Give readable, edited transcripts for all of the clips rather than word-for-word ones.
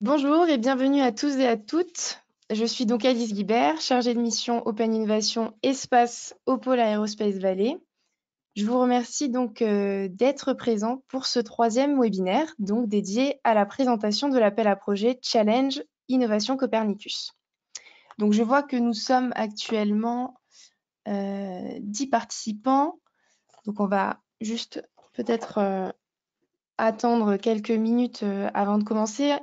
Bonjour et bienvenue à tous et à toutes. Je suis donc Alice Guibert, chargée de mission Open Innovation Espace au pôle Aerospace Valley. Je vous remercie donc d'être présent pour ce troisième webinaire, donc dédié à la présentation de l'appel à projet Challenge Innovation Copernicus. Donc je vois que nous sommes actuellement 10 participants, donc on va juste peut-être attendre quelques minutes avant de commencer.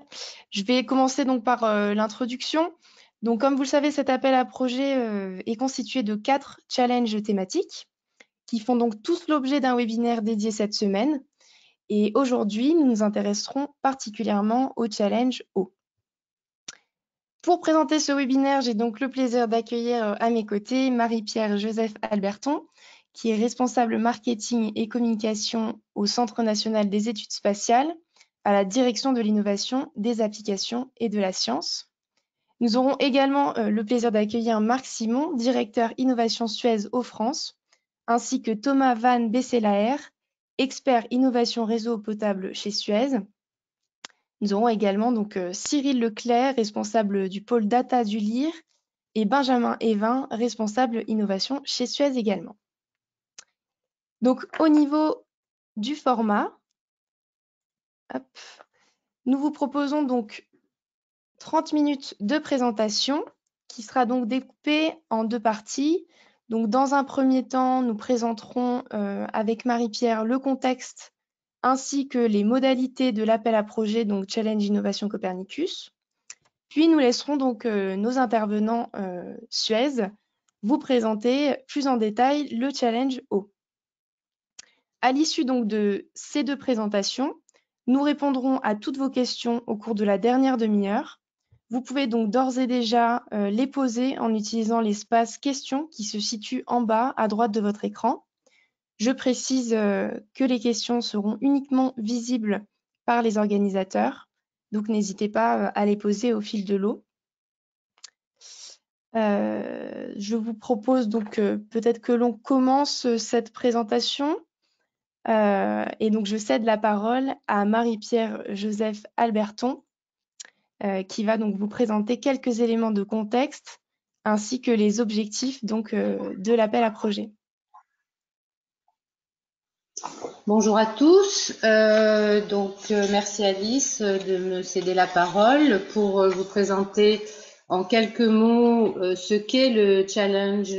Je vais commencer donc par l'introduction. Donc, comme vous le savez, cet appel à projet est constitué de 4 challenges thématiques qui font donc tous l'objet d'un webinaire dédié cette semaine. Et aujourd'hui, nous nous intéresserons particulièrement au challenge O. Pour présenter ce webinaire, j'ai donc le plaisir d'accueillir à mes côtés Marie-Pierre Joseph Alberton, qui est responsable marketing et communication au Centre national des études spatiales, à la direction de l'innovation, des applications et de la science. Nous aurons également le plaisir d'accueillir Marc Simon, directeur innovation Suez aux France, ainsi que Thomas Van Besselaer, expert innovation réseau potable chez Suez. Nous aurons également donc Cyril Leclerc, responsable du pôle data du LIR, et Benjamin Evin, responsable innovation chez Suez également. Donc au niveau du format, nous vous proposons donc 30 minutes de présentation qui sera donc découpée en 2 parties. Donc dans un premier temps, nous présenterons avec Marie-Pierre le contexte ainsi que les modalités de l'appel à projet, donc Challenge Innovation Copernicus. Puis nous laisserons donc nos intervenants Suez vous présenter plus en détail le challenge O. À l'issue donc de ces 2 présentations, nous répondrons à toutes vos questions au cours de la dernière demi-heure. Vous pouvez donc d'ores et déjà les poser en utilisant l'espace questions qui se situe en bas à droite de votre écran. Je précise que les questions seront uniquement visibles par les organisateurs, donc n'hésitez pas à les poser au fil de l'eau. Je vous propose donc peut-être que l'on commence cette présentation. Et donc, je cède la parole à Marie-Pierre Joseph Alberton, qui va donc vous présenter quelques éléments de contexte ainsi que les objectifs donc, de l'appel à projet. Bonjour à tous. Merci Alice de me céder la parole pour vous présenter en quelques mots ce qu'est le challenge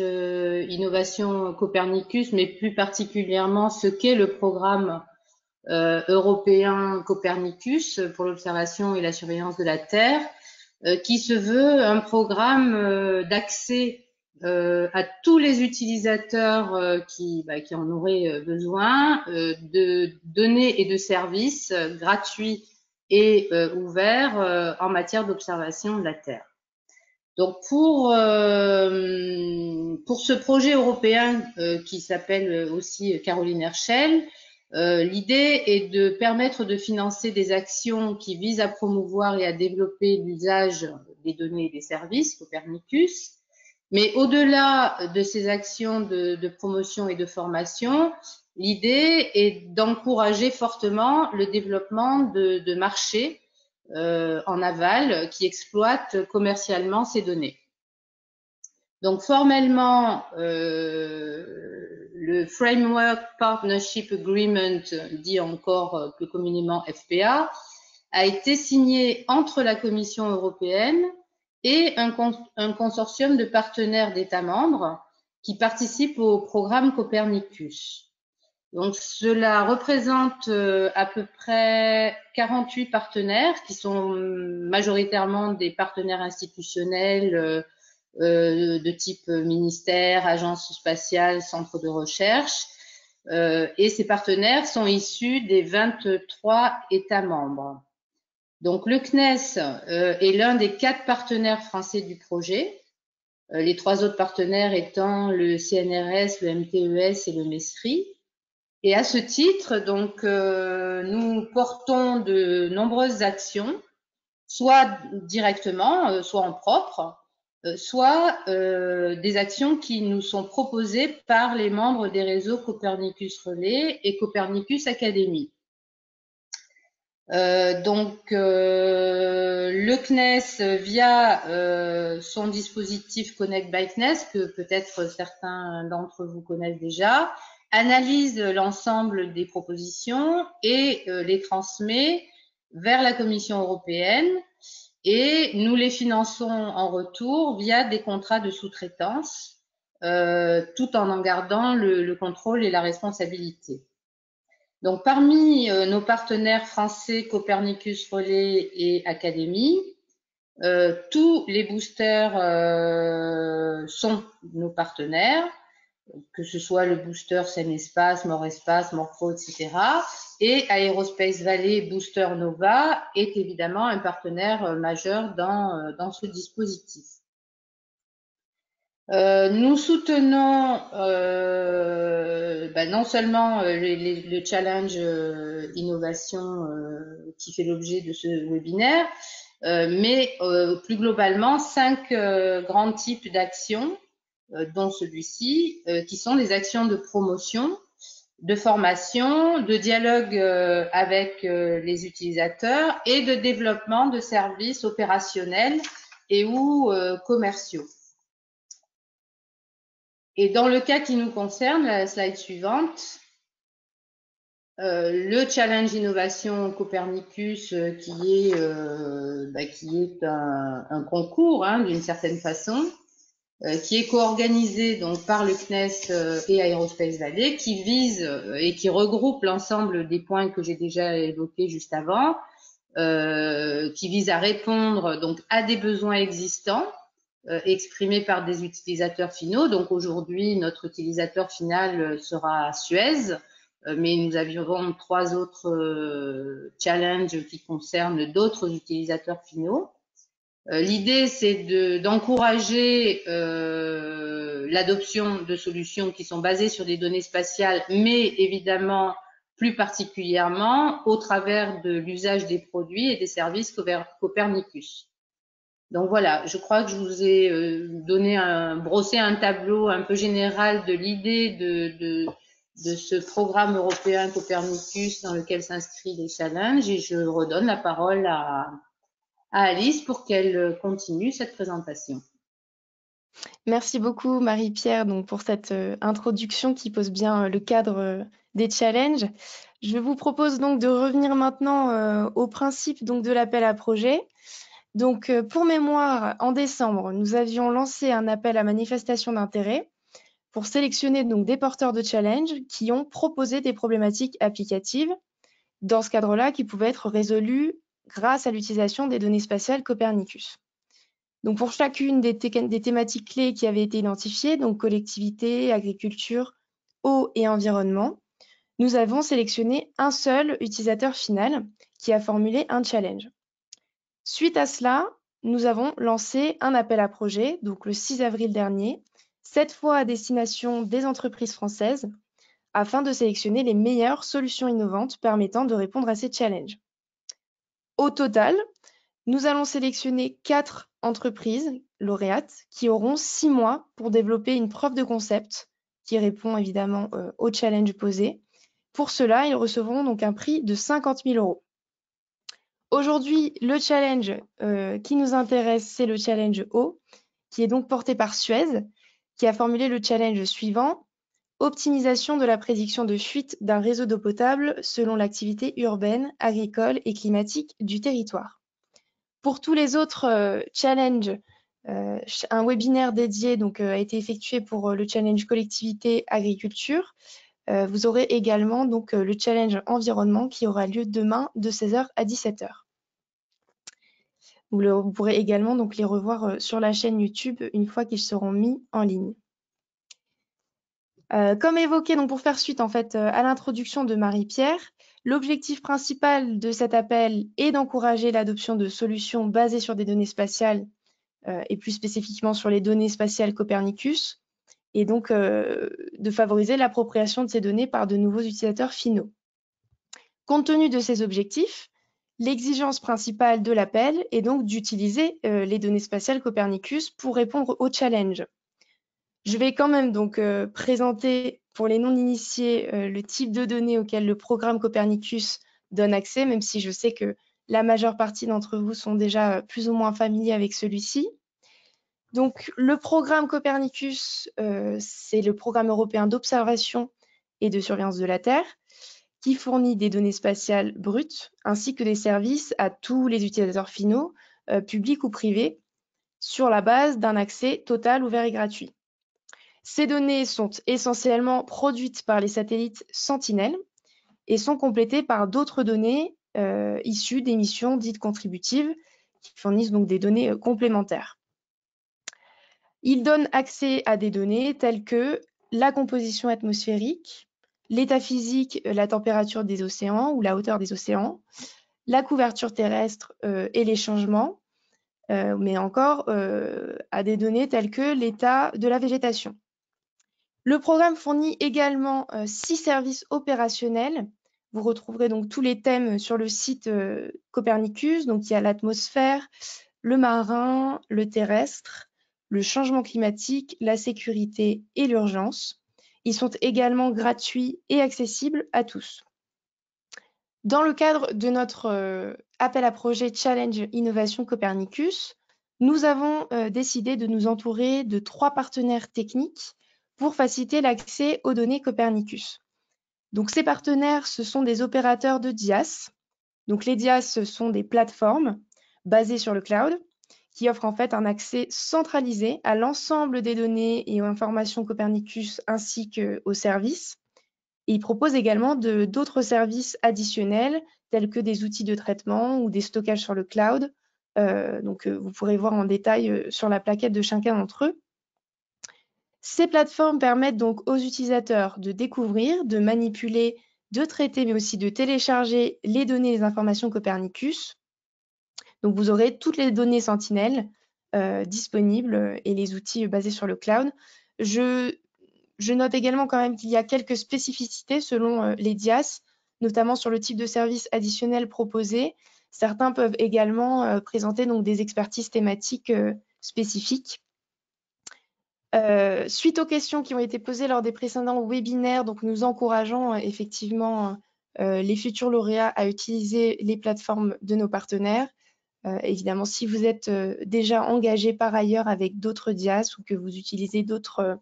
Innovation Copernicus, mais plus particulièrement ce qu'est le programme européen Copernicus pour l'observation et la surveillance de la Terre, qui se veut un programme d'accès à tous les utilisateurs qui en auraient besoin de données et de services gratuits et ouverts en matière d'observation de la Terre. Donc pour ce projet européen qui s'appelle aussi Caroline Herschel, l'idée est de permettre de financer des actions qui visent à promouvoir et à développer l'usage des données et des services Copernicus. Mais au-delà de ces actions de promotion et de formation, l'idée est d'encourager fortement le développement de marchés en aval qui exploitent commercialement ces données. Donc formellement, le Framework Partnership Agreement, dit encore plus communément FPA, a été signé entre la Commission européenne et un consortium de partenaires d'États membres qui participent au programme Copernicus. Donc cela représente à peu près 48 partenaires qui sont majoritairement des partenaires institutionnels de type ministère, agence spatiale, centre de recherche. Et ces partenaires sont issus des 23 États membres. Donc le CNES est l'un des 4 partenaires français du projet, les 3 autres partenaires étant le CNRS, le MTES et le MESRI. Et à ce titre, donc, nous portons de nombreuses actions, soit directement, soit en propre, soit des actions qui nous sont proposées par les membres des réseaux Copernicus Relais et Copernicus Academy. Le CNES, via son dispositif Connect by CNES, que peut-être certains d'entre vous connaissent déjà, analyse l'ensemble des propositions et les transmet vers la Commission européenne, et nous les finançons en retour via des contrats de sous-traitance, tout en gardant le contrôle et la responsabilité. Donc, parmi nos partenaires français, Copernicus, Relais et Académie, tous les boosters sont nos partenaires, que ce soit le booster Seine-Espace, More-Espace, Morpho, etc. Et Aerospace Valley Booster Nova est évidemment un partenaire majeur dans ce dispositif. Nous soutenons non seulement le challenge innovation qui fait l'objet de ce webinaire, mais plus globalement 5 grands types d'actions, dont celui-ci, qui sont des actions de promotion, de formation, de dialogue avec les utilisateurs et de développement de services opérationnels et ou commerciaux. Et dans le cas qui nous concerne, la slide suivante, le challenge innovation Copernicus, qui est un concours d'une certaine façon, qui est co-organisé donc par le CNES et Aerospace Valley, qui vise et qui regroupe l'ensemble des points que j'ai déjà évoqués juste avant, qui vise à répondre donc à des besoins existants exprimés par des utilisateurs finaux. Donc aujourd'hui, notre utilisateur final sera Suez, mais nous avions 3 autres challenges qui concernent d'autres utilisateurs finaux. L'idée, c'est d'encourager l'adoption de solutions qui sont basées sur des données spatiales, mais évidemment plus particulièrement au travers de l'usage des produits et des services Copernicus. Donc voilà, je crois que je vous ai brossé un tableau un peu général de l'idée de ce programme européen Copernicus dans lequel s'inscrivent les challenges, et je redonne la parole à Alice pour qu'elle continue cette présentation. Merci beaucoup Marie-Pierre pour cette introduction qui pose bien le cadre des challenges. Je vous propose donc de revenir maintenant au principe de l'appel à projet. Donc pour mémoire, en décembre, nous avions lancé un appel à manifestation d'intérêt pour sélectionner donc des porteurs de challenge qui ont proposé des problématiques applicatives dans ce cadre-là qui pouvaient être résolues grâce à l'utilisation des données spatiales Copernicus. Donc pour chacune des thématiques clés qui avaient été identifiées, donc collectivité, agriculture, eau et environnement, nous avons sélectionné un seul utilisateur final qui a formulé un challenge. Suite à cela, nous avons lancé un appel à projet, donc le 6 avril dernier, cette fois à destination des entreprises françaises, afin de sélectionner les meilleures solutions innovantes permettant de répondre à ces challenges. Au total, nous allons sélectionner 4 entreprises lauréates qui auront 6 mois pour développer une preuve de concept qui répond évidemment au challenge posé. Pour cela, ils recevront donc un prix de 50 000 €. Aujourd'hui, le challenge qui nous intéresse, c'est le challenge eau, qui est donc porté par Suez, qui a formulé le challenge suivant: optimisation de la prédiction de fuite d'un réseau d'eau potable selon l'activité urbaine, agricole et climatique du territoire. Pour tous les autres challenges, un webinaire dédié a été effectué pour le challenge collectivité agriculture. Vous aurez également le challenge environnement qui aura lieu demain de 16 h à 17 h. Vous pourrez également les revoir sur la chaîne YouTube une fois qu'ils seront mis en ligne. Comme évoqué, pour faire suite à l'introduction de Marie-Pierre, l'objectif principal de cet appel est d'encourager l'adoption de solutions basées sur des données spatiales et plus spécifiquement sur les données spatiales Copernicus, et donc de favoriser l'appropriation de ces données par de nouveaux utilisateurs finaux. Compte tenu de ces objectifs, l'exigence principale de l'appel est donc d'utiliser les données spatiales Copernicus pour répondre au challenge. Je vais quand même présenter pour les non-initiés le type de données auxquelles le programme Copernicus donne accès, même si je sais que la majeure partie d'entre vous sont déjà plus ou moins familiers avec celui-ci. Donc, le programme Copernicus, c'est le programme européen d'observation et de surveillance de la Terre, qui fournit des données spatiales brutes, ainsi que des services à tous les utilisateurs finaux, publics ou privés, sur la base d'un accès total, ouvert et gratuit. Ces données sont essentiellement produites par les satellites Sentinel et sont complétées par d'autres données issues des missions dites contributives, qui fournissent donc des données complémentaires. Il donne accès à des données telles que la composition atmosphérique, l'état physique, la température des océans ou la hauteur des océans, la couverture terrestre et les changements, mais encore à des données telles que l'état de la végétation. Le programme fournit également 6 services opérationnels. Vous retrouverez donc tous les thèmes sur le site Copernicus. Donc il y a l'atmosphère, le marin, le terrestre, le changement climatique, la sécurité et l'urgence. Ils sont également gratuits et accessibles à tous. Dans le cadre de notre appel à projet Challenge Innovation Copernicus, nous avons décidé de nous entourer de 3 partenaires techniques pour faciliter l'accès aux données Copernicus. Donc ces partenaires, ce sont des opérateurs de DIAS. Donc les DIAS, ce sont des plateformes basées sur le cloud qui offrent en fait un accès centralisé à l'ensemble des données et aux informations Copernicus ainsi qu'aux services. Et ils proposent également d'autres services additionnels tels que des outils de traitement ou des stockages sur le cloud. Vous pourrez voir en détail sur la plaquette de chacun d'entre eux. Ces plateformes permettent donc aux utilisateurs de découvrir, de manipuler, de traiter, mais aussi de télécharger les données et les informations Copernicus. Donc, vous aurez toutes les données Sentinel disponibles et les outils basés sur le cloud. Je note également quand même qu'il y a quelques spécificités selon les DIAS, notamment sur le type de service additionnel proposé. Certains peuvent également présenter donc des expertises thématiques spécifiques. Suite aux questions qui ont été posées lors des précédents webinaires, donc nous encourageons effectivement les futurs lauréats à utiliser les plateformes de nos partenaires. Évidemment, si vous êtes déjà engagé par ailleurs avec d'autres DIAS ou que vous utilisez d'autres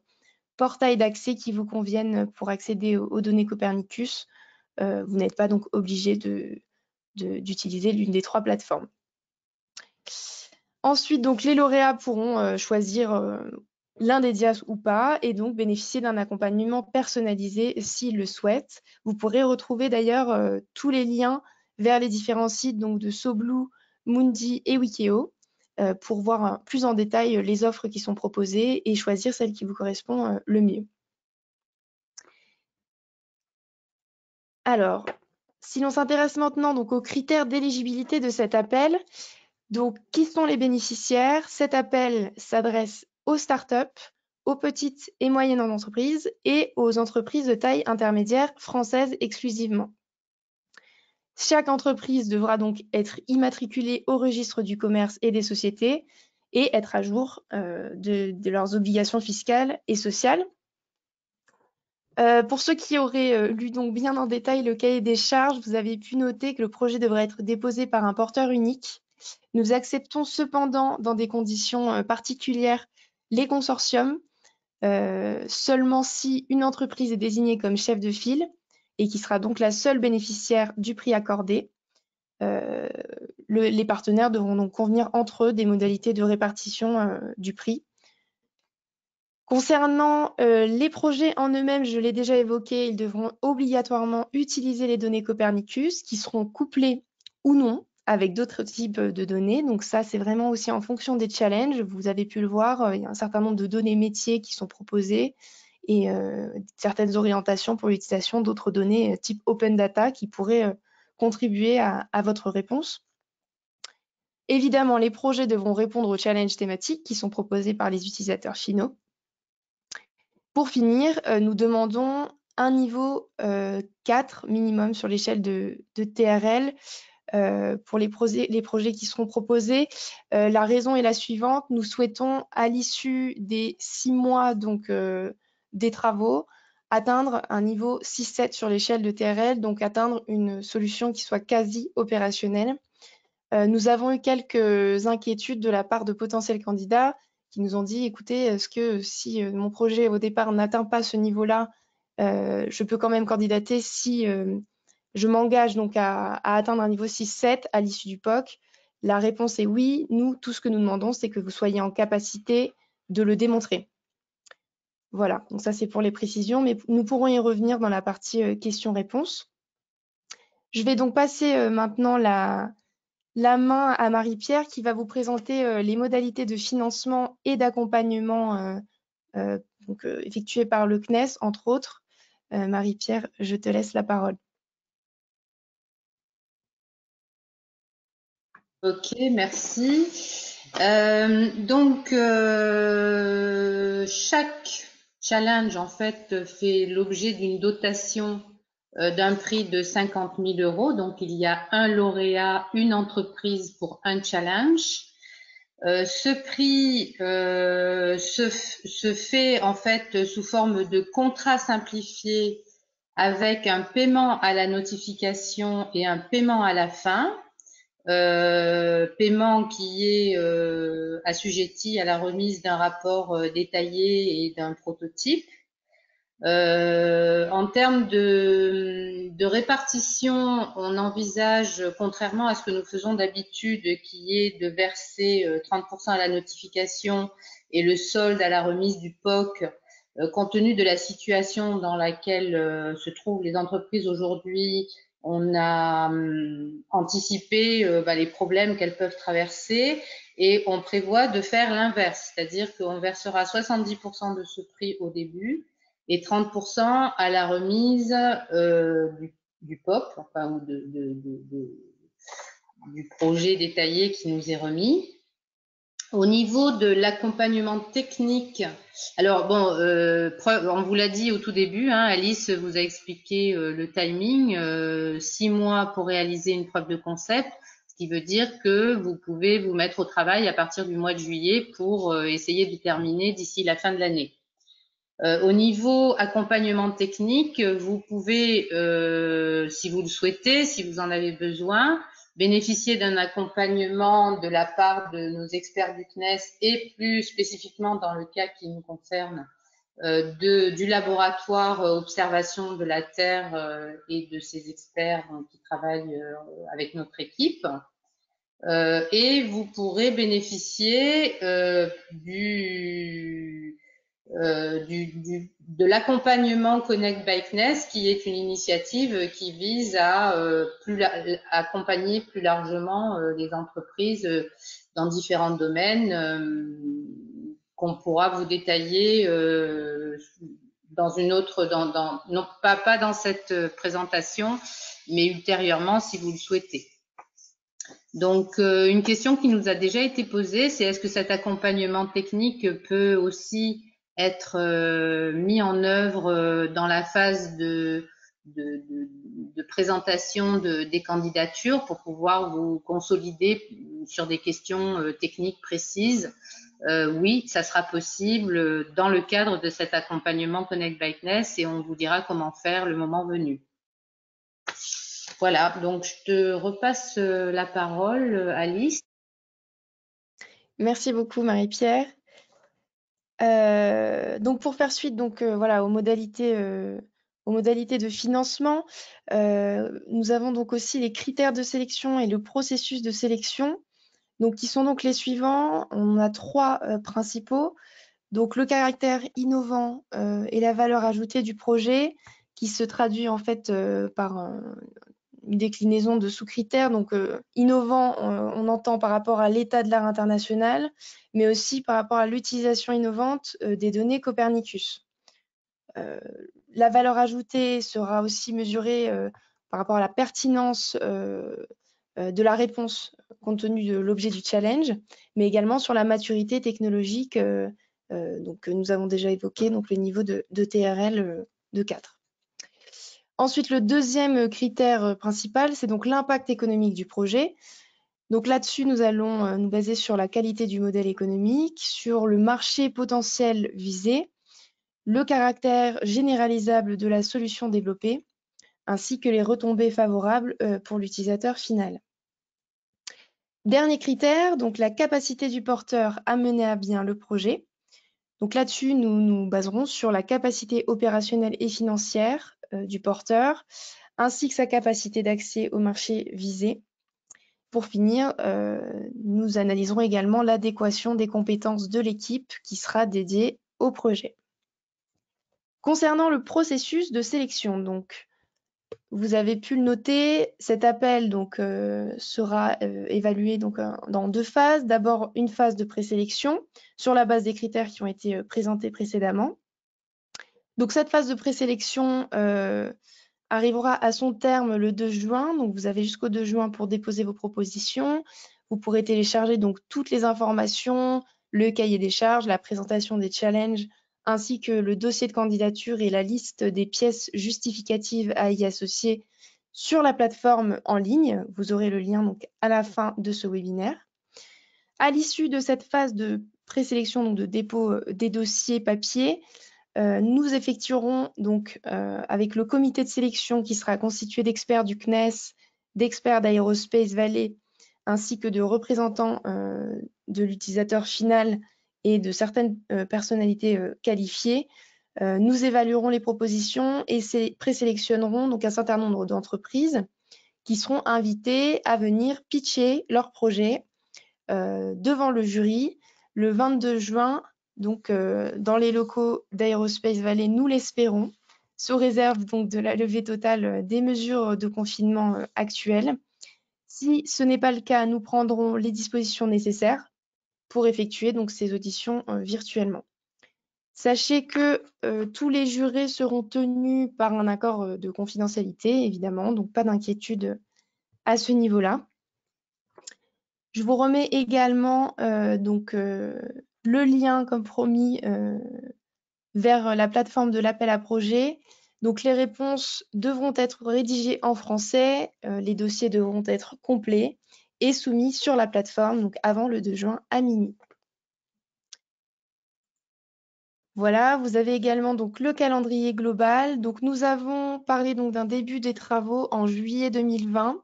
portails d'accès qui vous conviennent pour accéder aux données Copernicus, vous n'êtes pas donc obligé d'utiliser l'une des 3 plateformes. Ensuite, donc, les lauréats pourront choisir l'un des DIAS ou pas, et donc bénéficier d'un accompagnement personnalisé s'ils le souhaitent. Vous pourrez retrouver d'ailleurs tous les liens vers les différents sites donc, de SoBlue, Mundi et Wikio pour voir plus en détail les offres qui sont proposées et choisir celle qui vous correspond le mieux. Alors, si l'on s'intéresse maintenant donc, aux critères d'éligibilité de cet appel, donc qui sont les bénéficiaires? Cet appel s'adresse aux startups, aux petites et moyennes entreprises et aux entreprises de taille intermédiaire françaises exclusivement. Chaque entreprise devra donc être immatriculée au registre du commerce et des sociétés et être à jour de leurs obligations fiscales et sociales. Pour ceux qui auraient lu donc bien en détail le cahier des charges, vous avez pu noter que le projet devrait être déposé par un porteur unique. Nous acceptons cependant, dans des conditions particulières, les consortiums, seulement si une entreprise est désignée comme chef de file et qui sera donc la seule bénéficiaire du prix accordé. Les partenaires devront donc convenir entre eux des modalités de répartition du prix. Concernant les projets en eux-mêmes, je l'ai déjà évoqué, ils devront obligatoirement utiliser les données Copernicus qui seront couplées ou non avec d'autres types de données. Donc ça, c'est vraiment aussi en fonction des challenges. Vous avez pu le voir, il y a un certain nombre de données métiers qui sont proposées et certaines orientations pour l'utilisation d'autres données type Open Data qui pourraient contribuer à votre réponse. Évidemment, les projets devront répondre aux challenges thématiques qui sont proposés par les utilisateurs finaux. Pour finir, nous demandons un niveau 4 minimum sur l'échelle de TRL pour les projets qui seront proposés. La raison est la suivante, nous souhaitons à l'issue des 6 mois donc, des travaux atteindre un niveau 6-7 sur l'échelle de TRL, donc atteindre une solution qui soit quasi opérationnelle. Nous avons eu quelques inquiétudes de la part de potentiels candidats qui nous ont dit, écoutez, est-ce que si mon projet au départ n'atteint pas ce niveau-là, je peux quand même candidater si je m'engage donc à atteindre un niveau 6-7 à l'issue du POC? La réponse est oui. Nous, tout ce que nous demandons, c'est que vous soyez en capacité de le démontrer. Voilà, donc ça c'est pour les précisions, mais nous pourrons y revenir dans la partie questions-réponses. Je vais donc passer maintenant la main à Marie-Pierre qui va vous présenter les modalités de financement et d'accompagnement effectuées par le CNES, entre autres. Marie-Pierre, je te laisse la parole. Ok, merci. Chaque challenge, en fait, fait l'objet d'une dotation d'un prix de 50 000 euros. Donc, il y a un lauréat, une entreprise pour un challenge. Ce prix se fait en fait sous forme de contrat simplifié avec un paiement à la notification et un paiement à la fin. Paiement qui est assujetti à la remise d'un rapport détaillé et d'un prototype. En termes de répartition, on envisage, contrairement à ce que nous faisons d'habitude, qui est de verser 30% à la notification et le solde à la remise du POC, compte tenu de la situation dans laquelle se trouvent les entreprises aujourd'hui, on a anticipé les problèmes qu'elles peuvent traverser et on prévoit de faire l'inverse, c'est-à-dire qu'on versera 70% de ce prix au début et 30% à la remise du POC, enfin, ou du projet détaillé qui nous est remis. Au niveau de l'accompagnement technique, alors bon, on vous l'a dit au tout début, hein, Alice vous a expliqué le timing, 6 mois pour réaliser une preuve de concept, ce qui veut dire que vous pouvez vous mettre au travail à partir du mois de juillet pour essayer de terminer d'ici la fin de l'année. Au niveau accompagnement technique, vous pouvez, si vous le souhaitez, si vous en avez besoin, bénéficier d'un accompagnement de la part de nos experts du CNES et plus spécifiquement dans le cas qui nous concerne, du laboratoire observation de la Terre et de ses experts qui travaillent avec notre équipe. Et vous pourrez bénéficier de l'accompagnement Connect by CNES, qui est une initiative qui vise à accompagner plus largement les entreprises dans différents domaines qu'on pourra vous détailler dans une autre, non pas dans cette présentation, mais ultérieurement si vous le souhaitez. Donc, une question qui nous a déjà été posée, c'est est-ce que cet accompagnement technique peut aussi être mis en œuvre dans la phase de présentation des candidatures pour pouvoir vous consolider sur des questions techniques précises. Oui, ça sera possible dans le cadre de cet accompagnement Connect by CNES et on vous dira comment faire le moment venu. Voilà, donc je te repasse la parole, Alice. Merci beaucoup, Marie-Pierre. Donc pour faire suite voilà, aux modalités de financement, nous avons donc aussi les critères de sélection et le processus de sélection, donc qui sont donc les suivants. On a 3 principaux. Donc le caractère innovant et la valeur ajoutée du projet, qui se traduit en fait par une déclinaison de sous-critères. Donc innovant, on entend par rapport à l'état de l'art international, mais aussi par rapport à l'utilisation innovante des données Copernicus. La valeur ajoutée sera aussi mesurée par rapport à la pertinence de la réponse compte tenu de l'objet du challenge, mais également sur la maturité technologique que nous avons déjà évoqué, donc le niveau de TRL de 4. Ensuite, le deuxième critère principal, c'est donc l'impact économique du projet. Donc là-dessus, nous allons nous baser sur la qualité du modèle économique, sur le marché potentiel visé, le caractère généralisable de la solution développée, ainsi que les retombées favorables pour l'utilisateur final. Dernier critère, donc la capacité du porteur à mener à bien le projet. Donc là-dessus, nous nous baserons sur la capacité opérationnelle et financière du porteur, ainsi que sa capacité d'accès au marché visé. Pour finir, nous analyserons également l'adéquation des compétences de l'équipe qui sera dédiée au projet. Concernant le processus de sélection, donc, vous avez pu le noter, cet appel donc, sera évalué donc, dans 2 phases. D'abord, une phase de présélection sur la base des critères qui ont été présentés précédemment. Donc, cette phase de présélection arrivera à son terme le 2 juin. Donc, vous avez jusqu'au 2 juin pour déposer vos propositions. Vous pourrez télécharger donc toutes les informations, le cahier des charges, la présentation des challenges, ainsi que le dossier de candidature et la liste des pièces justificatives à y associer sur la plateforme en ligne. Vous aurez le lien donc à la fin de ce webinaire. À l'issue de cette phase de présélection, donc de dépôt des dossiers papier, nous effectuerons donc avec le comité de sélection qui sera constitué d'experts du CNES, d'experts d'Aerospace Valley, ainsi que de représentants de l'utilisateur final et de certaines personnalités qualifiées. Nous évaluerons les propositions et présélectionnerons donc un certain nombre d'entreprises qui seront invitées à venir pitcher leur projet devant le jury le 22 juin, donc dans les locaux d'Aerospace Valley, nous l'espérons, sous réserve donc de la levée totale des mesures de confinement actuelles. Si ce n'est pas le cas, nous prendrons les dispositions nécessaires pour effectuer donc ces auditions virtuellement. Sachez que tous les jurés seront tenus par un accord de confidentialité, évidemment, donc pas d'inquiétude à ce niveau-là. Je vous remets également le lien, comme promis, vers la plateforme de l'appel à projet. Donc, les réponses devront être rédigées en français, les dossiers devront être complets et soumis sur la plateforme donc avant le 2 juin à minuit. Voilà, vous avez également donc le calendrier global. Donc, nous avons parlé donc d'un début des travaux en juillet 2020.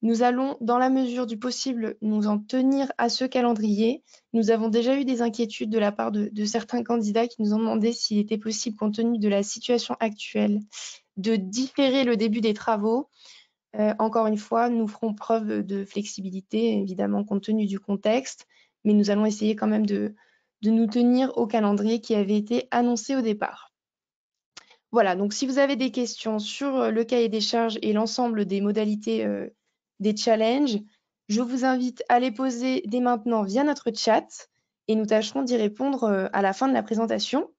Nous allons, dans la mesure du possible, nous en tenir à ce calendrier. Nous avons déjà eu des inquiétudes de la part de certains candidats qui nous ont demandé s'il était possible, compte tenu de la situation actuelle, de différer le début des travaux. Encore une fois, nous ferons preuve de flexibilité, évidemment, compte tenu du contexte, mais nous allons essayer quand même de nous tenir au calendrier qui avait été annoncé au départ. Voilà, donc si vous avez des questions sur le cahier des charges et l'ensemble des modalités des challenges, je vous invite à les poser dès maintenant via notre chat et nous tâcherons d'y répondre à la fin de la présentation.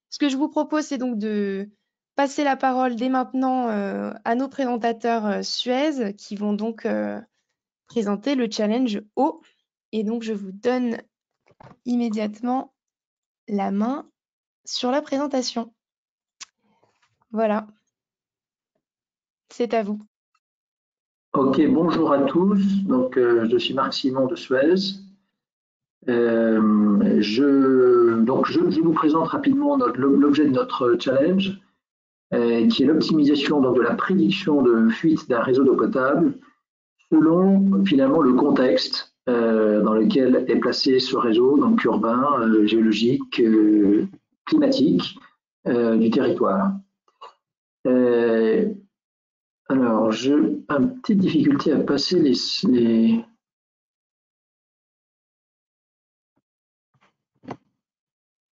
Ce que je vous propose, c'est donc de passer la parole dès maintenant à nos présentateurs Suez qui vont donc présenter le challenge eau. Et donc, je vous donne immédiatement la main sur la présentation. Voilà, c'est à vous. Ok, bonjour à tous. Donc, je suis Marc Simon de Suez. Je vous présente rapidement l'objet de notre challenge, qui est l'optimisation de la prédiction de fuite d'un réseau d'eau potable selon finalement le contexte dans lequel est placé ce réseau, donc urbain, géologique, climatique du territoire. Alors, j'ai une petite difficulté à passer les...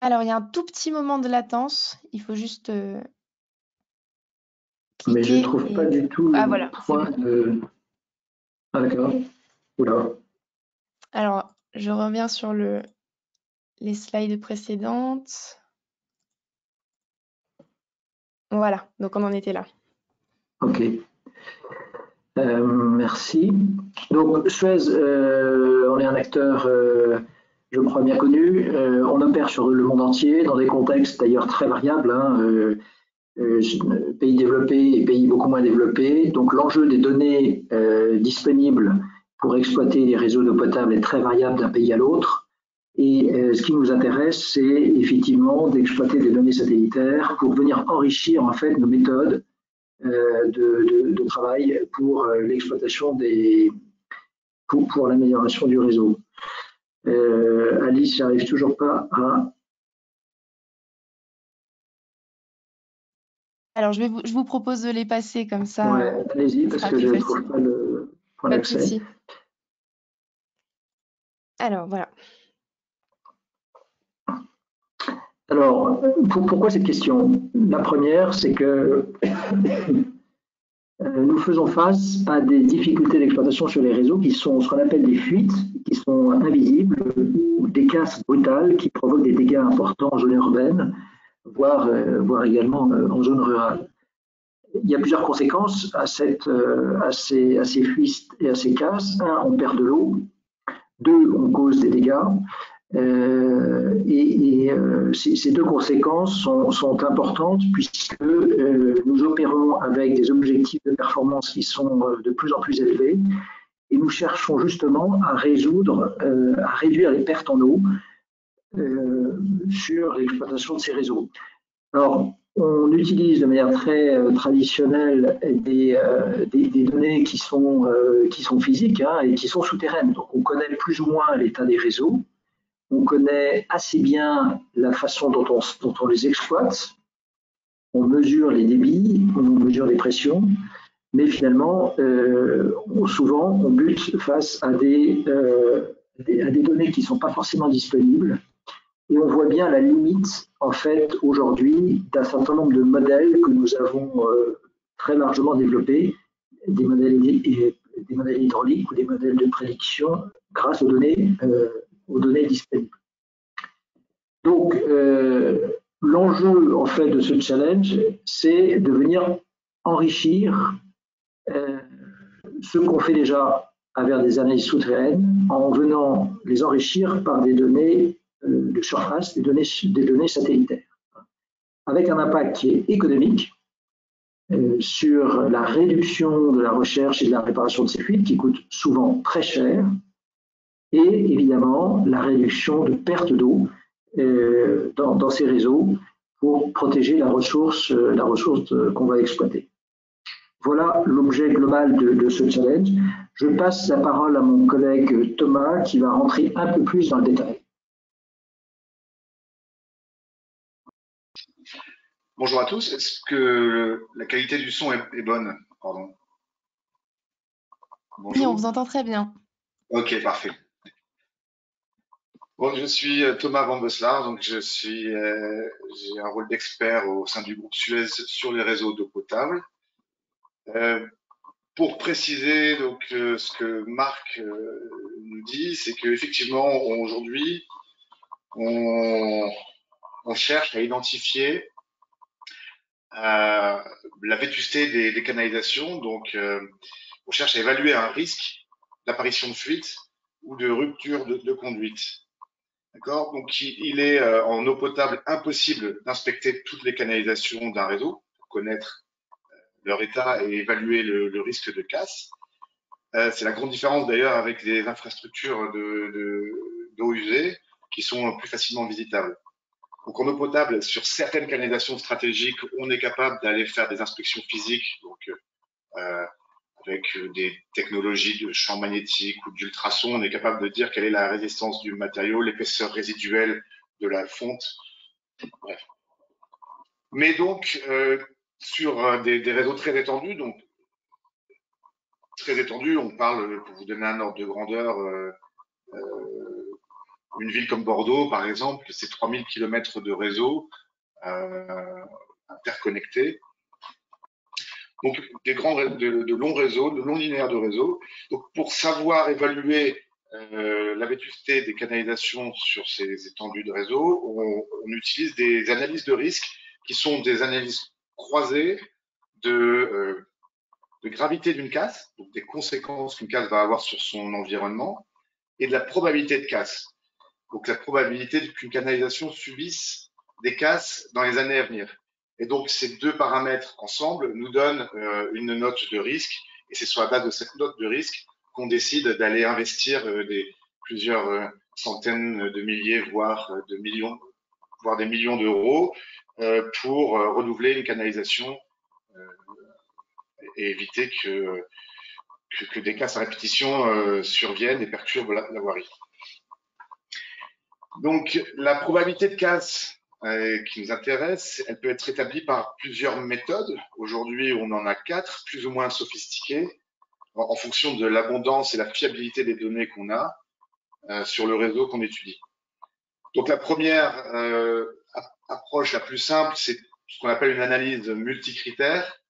Alors, il y a un tout petit moment de latence. Il faut juste cliquer. Mais je ne trouve pas du tout le point de... Ah, d'accord. Oula. Alors, je reviens sur les slides précédentes. Voilà, donc on en était là. Ok. Merci. Donc, Suez, on est un acteur, je crois, bien connu. On opère sur le monde entier, dans des contextes d'ailleurs très variables, pays développés et pays beaucoup moins développés. Donc, l'enjeu des données disponibles pour exploiter les réseaux d'eau potable est très variable d'un pays à l'autre. Et ce qui nous intéresse, c'est effectivement d'exploiter des données satellitaires pour venir enrichir en fait nos méthodes de travail pour l'exploitation pour l'amélioration du réseau. Alice, j'arrive toujours pas à... Alors, je vous propose de les passer comme ça. Ouais, allez-y, parce que je ne trouve pas le point d'accès. Alors, voilà. Alors, pourquoi cette question? La première, c'est que nous faisons face à des difficultés d'exploitation sur les réseaux qui sont ce qu'on appelle des fuites, qui sont invisibles, ou des casses brutales qui provoquent des dégâts importants en zone urbaine, voire également en zone rurale. Il y a plusieurs conséquences à ces fuites et à ces casses. Un, on perd de l'eau. Deux, on cause des dégâts. Ces deux conséquences sont importantes puisque nous opérons avec des objectifs de performance qui sont de plus en plus élevés et nous cherchons justement à réduire les pertes en eau sur l'exploitation de ces réseaux. Alors, on utilise de manière très traditionnelle des données qui sont physiques et qui sont souterraines. Donc, on connaît plus ou moins l'état des réseaux. On connaît assez bien la façon dont on les exploite. On mesure les débits, on mesure les pressions, mais finalement, souvent, on bute face à des données qui ne sont pas forcément disponibles. Et on voit bien la limite, en fait, aujourd'hui, d'un certain nombre de modèles que nous avons très largement développés, des modèles hydrauliques ou des modèles de prédiction grâce aux données disponibles. Donc, l'enjeu, en fait, de ce challenge, c'est de venir enrichir ce qu'on fait déjà avec des analyses souterraines en venant les enrichir par des données de surface, des données satellitaires, avec un impact qui est économique sur la réduction de la recherche et de la réparation de ces fuites qui coûtent souvent très cher, et évidemment la réduction de perte d'eau dans ces réseaux pour protéger la ressource qu'on va exploiter. Voilà l'objet global de ce challenge. Je passe la parole à mon collègue Thomas qui va rentrer un peu plus dans le détail. Bonjour à tous. Est-ce que la qualité du son est bonne? Pardon. Bonjour. Oui, on vous entend très bien. Ok, parfait. Bon, je suis Thomas Van Beslaar, donc j'ai un rôle d'expert au sein du groupe Suez sur les réseaux d'eau potable. Pour préciser donc ce que Marc nous dit, c'est qu'effectivement aujourd'hui on cherche à identifier la vétusté des canalisations, donc on cherche à évaluer un risque d'apparition de fuite ou de rupture de conduite. D'accord. Donc il est en eau potable impossible d'inspecter toutes les canalisations d'un réseau pour connaître leur état et évaluer le risque de casse. C'est la grande différence d'ailleurs avec les infrastructures d'eau usée qui sont plus facilement visitables. Donc en eau potable, sur certaines canalisations stratégiques, on est capable d'aller faire des inspections physiques, donc avec des technologies de champ magnétique ou d'ultrasons, on est capable de dire quelle est la résistance du matériau, l'épaisseur résiduelle de la fonte. Bref. Mais donc sur des réseaux très étendus, on parle, pour vous donner un ordre de grandeur, une ville comme Bordeaux, par exemple, c'est 3000 km de réseau interconnectés. Donc, de longs réseaux, de longs linéaires de réseau. Donc, pour savoir évaluer la vétusté des canalisations sur ces étendues de réseau, on utilise des analyses de risque qui sont des analyses croisées de gravité d'une casse, donc des conséquences qu'une casse va avoir sur son environnement, et de la probabilité de casse. Donc, la probabilité qu'une canalisation subisse des casses dans les années à venir. Et donc, ces deux paramètres ensemble nous donnent une note de risque. Et c'est sur la base de cette note de risque qu'on décide d'aller investir plusieurs centaines de milliers, voire des millions d'euros pour renouveler une canalisation et éviter que des casses à répétition surviennent et perturbent la voirie. Donc, la probabilité de casse qui nous intéresse, elle peut être établie par plusieurs méthodes. Aujourd'hui, on en a 4, plus ou moins sophistiquées, en fonction de l'abondance et la fiabilité des données qu'on a sur le réseau qu'on étudie. Donc, la première approche la plus simple, c'est ce qu'on appelle une analyse multicritère.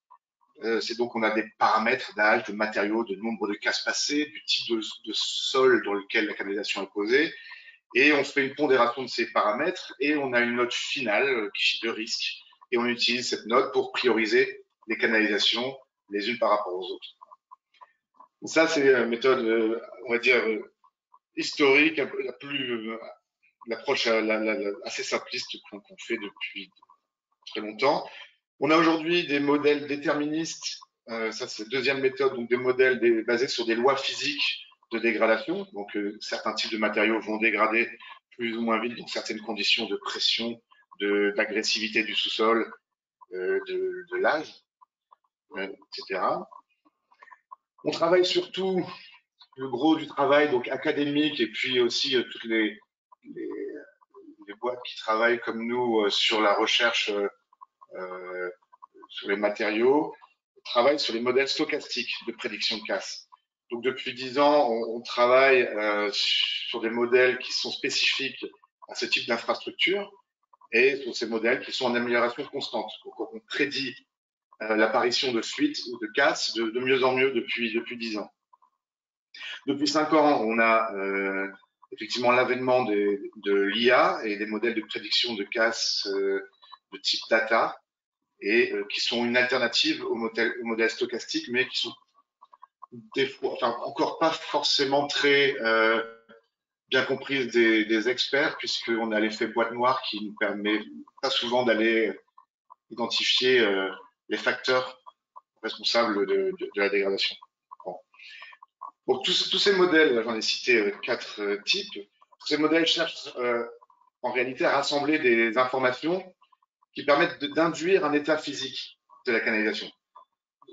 C'est donc on a des paramètres d'âge, de matériaux, de nombre de casses passées, du type de sol dans lequel la canalisation est posée, et on fait une pondération de ces paramètres et on a une note finale de risque, et on utilise cette note pour prioriser les canalisations les unes par rapport aux autres. Donc ça, c'est une méthode, on va dire, historique, l'approche assez simpliste qu'on fait depuis très longtemps. On a aujourd'hui des modèles déterministes, ça c'est la deuxième méthode, donc des modèles basés sur des lois physiques de dégradation. Donc certains types de matériaux vont dégrader plus ou moins vite dans certaines conditions de pression, d'agressivité du sous-sol, de l'âge, etc. On travaille surtout, le gros du travail donc académique, et puis aussi toutes les boîtes qui travaillent comme nous sur la recherche sur les matériaux, travaillent sur les modèles stochastiques de prédiction de casse. Donc depuis 10 ans, on travaille sur des modèles qui sont spécifiques à ce type d'infrastructure et sur ces modèles qui sont en amélioration constante. Donc on prédit l'apparition de fuites ou de casse de mieux en mieux depuis 10 ans. Depuis 5 ans, on a effectivement l'avènement de l'IA et des modèles de prédiction de casse de type data, et qui sont une alternative au modèle stochastique, mais qui sont des fois, enfin, encore pas forcément très bien comprises des experts, puisqu'on a l'effet boîte noire qui nous permet pas souvent d'aller identifier les facteurs responsables de la dégradation. Bon. Donc tous ces modèles, j'en ai cité 4 types, tous ces modèles cherchent en réalité à rassembler des informations qui permettent d'induire un état physique de la canalisation,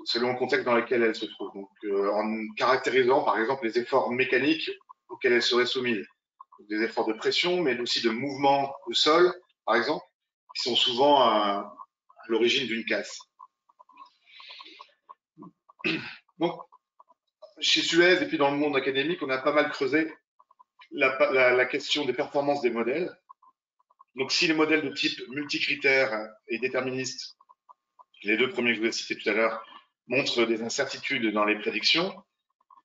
selon le contexte dans lequel elle se trouve. Donc, en caractérisant, par exemple, les efforts mécaniques auxquels elle serait soumise. Donc, des efforts de pression, mais aussi de mouvement au sol, par exemple, qui sont souvent à l'origine d'une casse. Donc, chez Suez et puis dans le monde académique, on a pas mal creusé la question des performances des modèles. Donc, si les modèles de type multicritère et déterministe, les 2 premiers que je vous ai cités tout à l'heure, montrent des incertitudes dans les prédictions,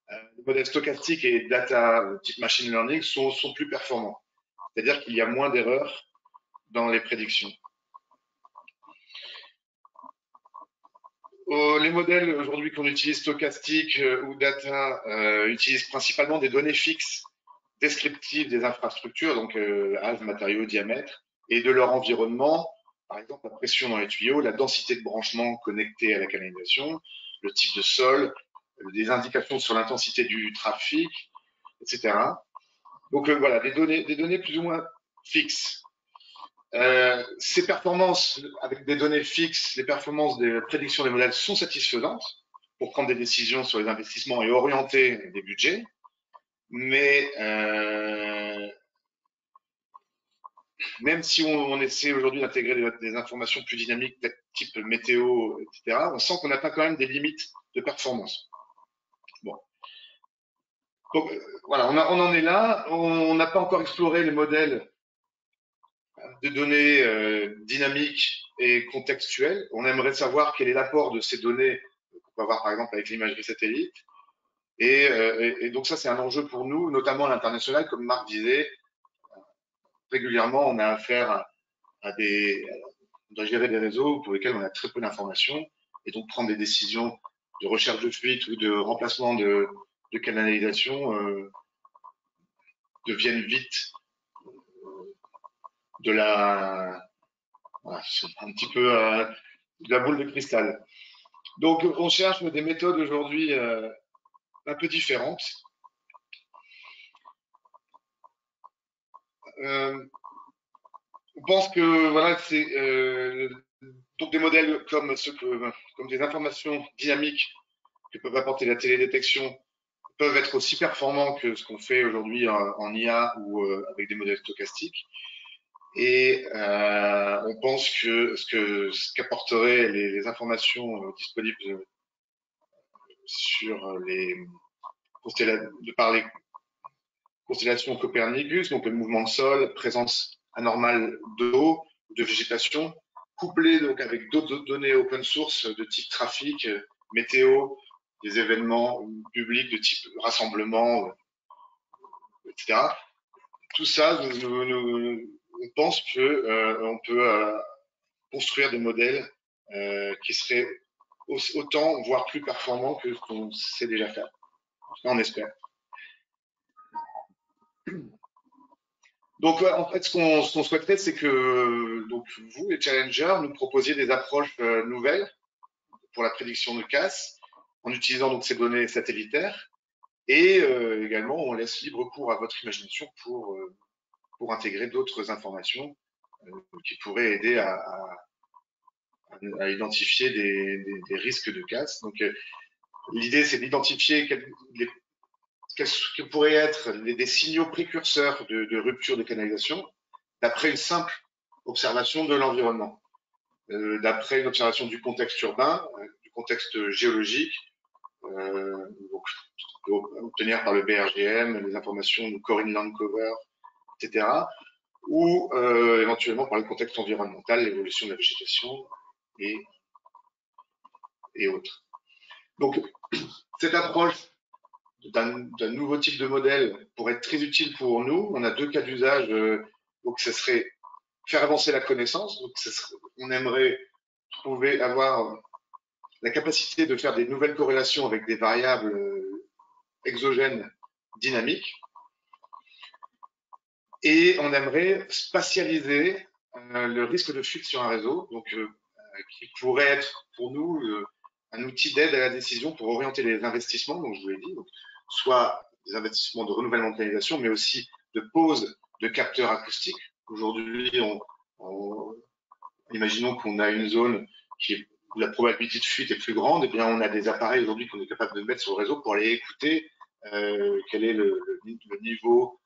les modèles stochastiques et data type machine learning sont plus performants. C'est-à-dire qu'il y a moins d'erreurs dans les prédictions. Les modèles aujourd'hui qu'on utilise, stochastiques ou data, utilisent principalement des données fixes descriptives des infrastructures, donc âge, matériaux, diamètre, et de leur environnement, par exemple la pression dans les tuyaux, la densité de branchements connectés à la canalisation, le type de sol, des indications sur l'intensité du trafic, etc. Donc voilà, des données plus ou moins fixes. Ces performances avec des données fixes, les performances des prédictions des modèles sont satisfaisantes pour prendre des décisions sur les investissements et orienter des budgets, mais même si on essaie aujourd'hui d'intégrer des informations plus dynamiques, type météo, etc., on sent qu'on atteint quand même des limites de performance. Bon. Donc voilà, on en est là. On n'a pas encore exploré les modèles de données dynamiques et contextuelles. On aimerait savoir quel est l'apport de ces données qu'on peut avoir par exemple avec l'imagerie satellite. Et donc ça, c'est un enjeu pour nous, notamment à l'international, comme Marc disait. Régulièrement, on a affaire on doit gérer des réseaux pour lesquels on a très peu d'informations, et donc prendre des décisions de recherche de fuite ou de remplacement de canalisation deviennent vite de la, voilà, c'est un petit peu de la boule de cristal. Donc on cherche des méthodes aujourd'hui un peu différentes. on pense que voilà, c'est donc des modèles comme comme des informations dynamiques que peuvent apporter la télédétection peuvent être aussi performants que ce qu'on fait aujourd'hui en IA ou avec des modèles stochastiques. Et on pense que ce qu'apporteraient les informations disponibles sur par les constellations Copernicus, donc le mouvement de sol, présence anormale d'eau, de végétation, couplé donc avec d'autres données open source de type trafic, météo, des événements publics de type rassemblement, etc. Tout ça, on pense que on peut construire des modèles qui seraient autant, voire plus performants que ce qu'on sait déjà faire. On espère. Donc, en fait, ce qu'on souhaiterait, c'est que donc, vous, les challengers, nous proposiez des approches nouvelles pour la prédiction de casse, en utilisant donc ces données satellitaires, et également, on laisse libre cours à votre imagination pour intégrer d'autres informations qui pourraient aider à identifier des risques de casse. Donc, l'idée, c'est d'identifier quels pourraient être des signaux précurseurs de rupture de canalisation d'après une simple observation de l'environnement, d'après une observation du contexte urbain, du contexte géologique, donc, on peut obtenir par le BRGM les informations de Corinne Landcover, etc., ou éventuellement par le contexte environnemental, l'évolution de la végétation et autres. Donc, cette approche d'un nouveau type de modèle pourrait être très utile pour nous. On a deux cas d'usage. Donc, ce serait faire avancer la connaissance. Donc, on aimerait avoir la capacité de faire des nouvelles corrélations avec des variables exogènes dynamiques. Et on aimerait spatialiser le risque de fuite sur un réseau, donc qui pourrait être pour nous un outil d'aide à la décision pour orienter les investissements, donc je vous l'ai dit, donc, soit des investissements de renouvellement de canalisation, mais aussi de pose de capteurs acoustiques. Aujourd'hui, imaginons qu'on a une zone où la probabilité de fuite est plus grande, et bien on a des appareils aujourd'hui qu'on est capable de mettre sur le réseau pour aller écouter quel est le niveau,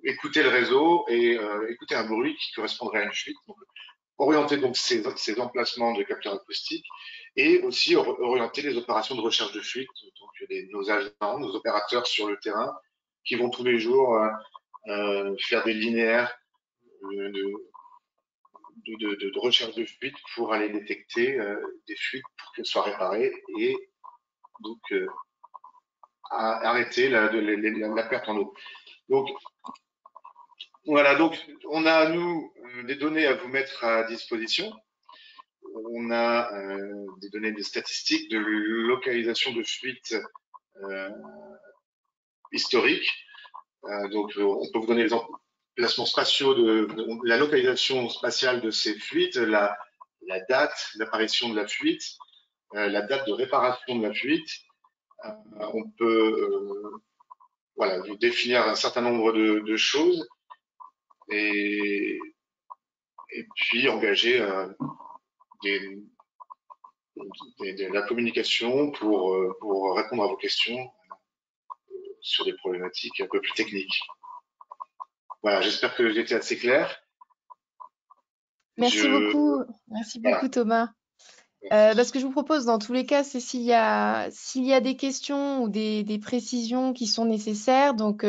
écouter le réseau et écouter un bruit qui correspondrait à une fuite. Donc, orienter donc ces emplacements de capteurs acoustiques et aussi orienter les opérations de recherche de fuite, donc nos agents, nos opérateurs sur le terrain qui vont tous les jours faire des linéaires de recherche de fuite pour aller détecter des fuites pour qu'elles soient réparées et donc arrêter la perte en eau. Donc voilà, donc on a nous des données à vous mettre à disposition. On a des données de statistiques, de localisation de fuite historique. Donc on peut vous donner les emplacements spatiaux la localisation spatiale de ces fuites, la date d'apparition de la fuite, la date de réparation de la fuite. On peut voilà, vous définir un certain nombre de choses et puis engager la communication pour répondre à vos questions sur des problématiques un peu plus techniques. Voilà, j'espère que j'ai été assez clair. Merci beaucoup voilà. Thomas. Ce que je vous propose dans tous les cas, c'est s'il y a des questions ou des précisions qui sont nécessaires, donc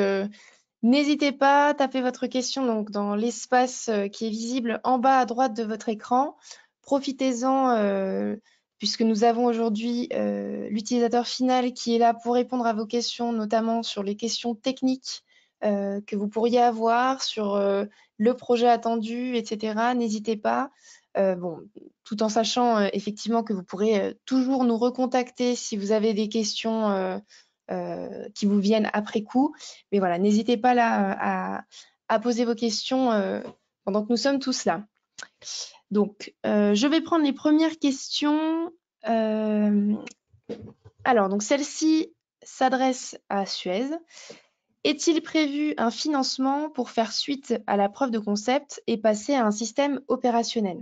n'hésitez pas, tapez votre question donc, dans l'espace qui est visible en bas à droite de votre écran. Profitez-en puisque nous avons aujourd'hui l'utilisateur final qui est là pour répondre à vos questions, notamment sur les questions techniques que vous pourriez avoir, sur le projet attendu, etc. N'hésitez pas. Tout en sachant effectivement que vous pourrez toujours nous recontacter si vous avez des questions qui vous viennent après coup. Mais voilà, n'hésitez pas là à poser vos questions pendant que nous sommes tous là. Donc, je vais prendre les premières questions. Alors, donc celle-ci s'adresse à Suez. Est-il prévu un financement pour faire suite à la preuve de concept et passer à un système opérationnel?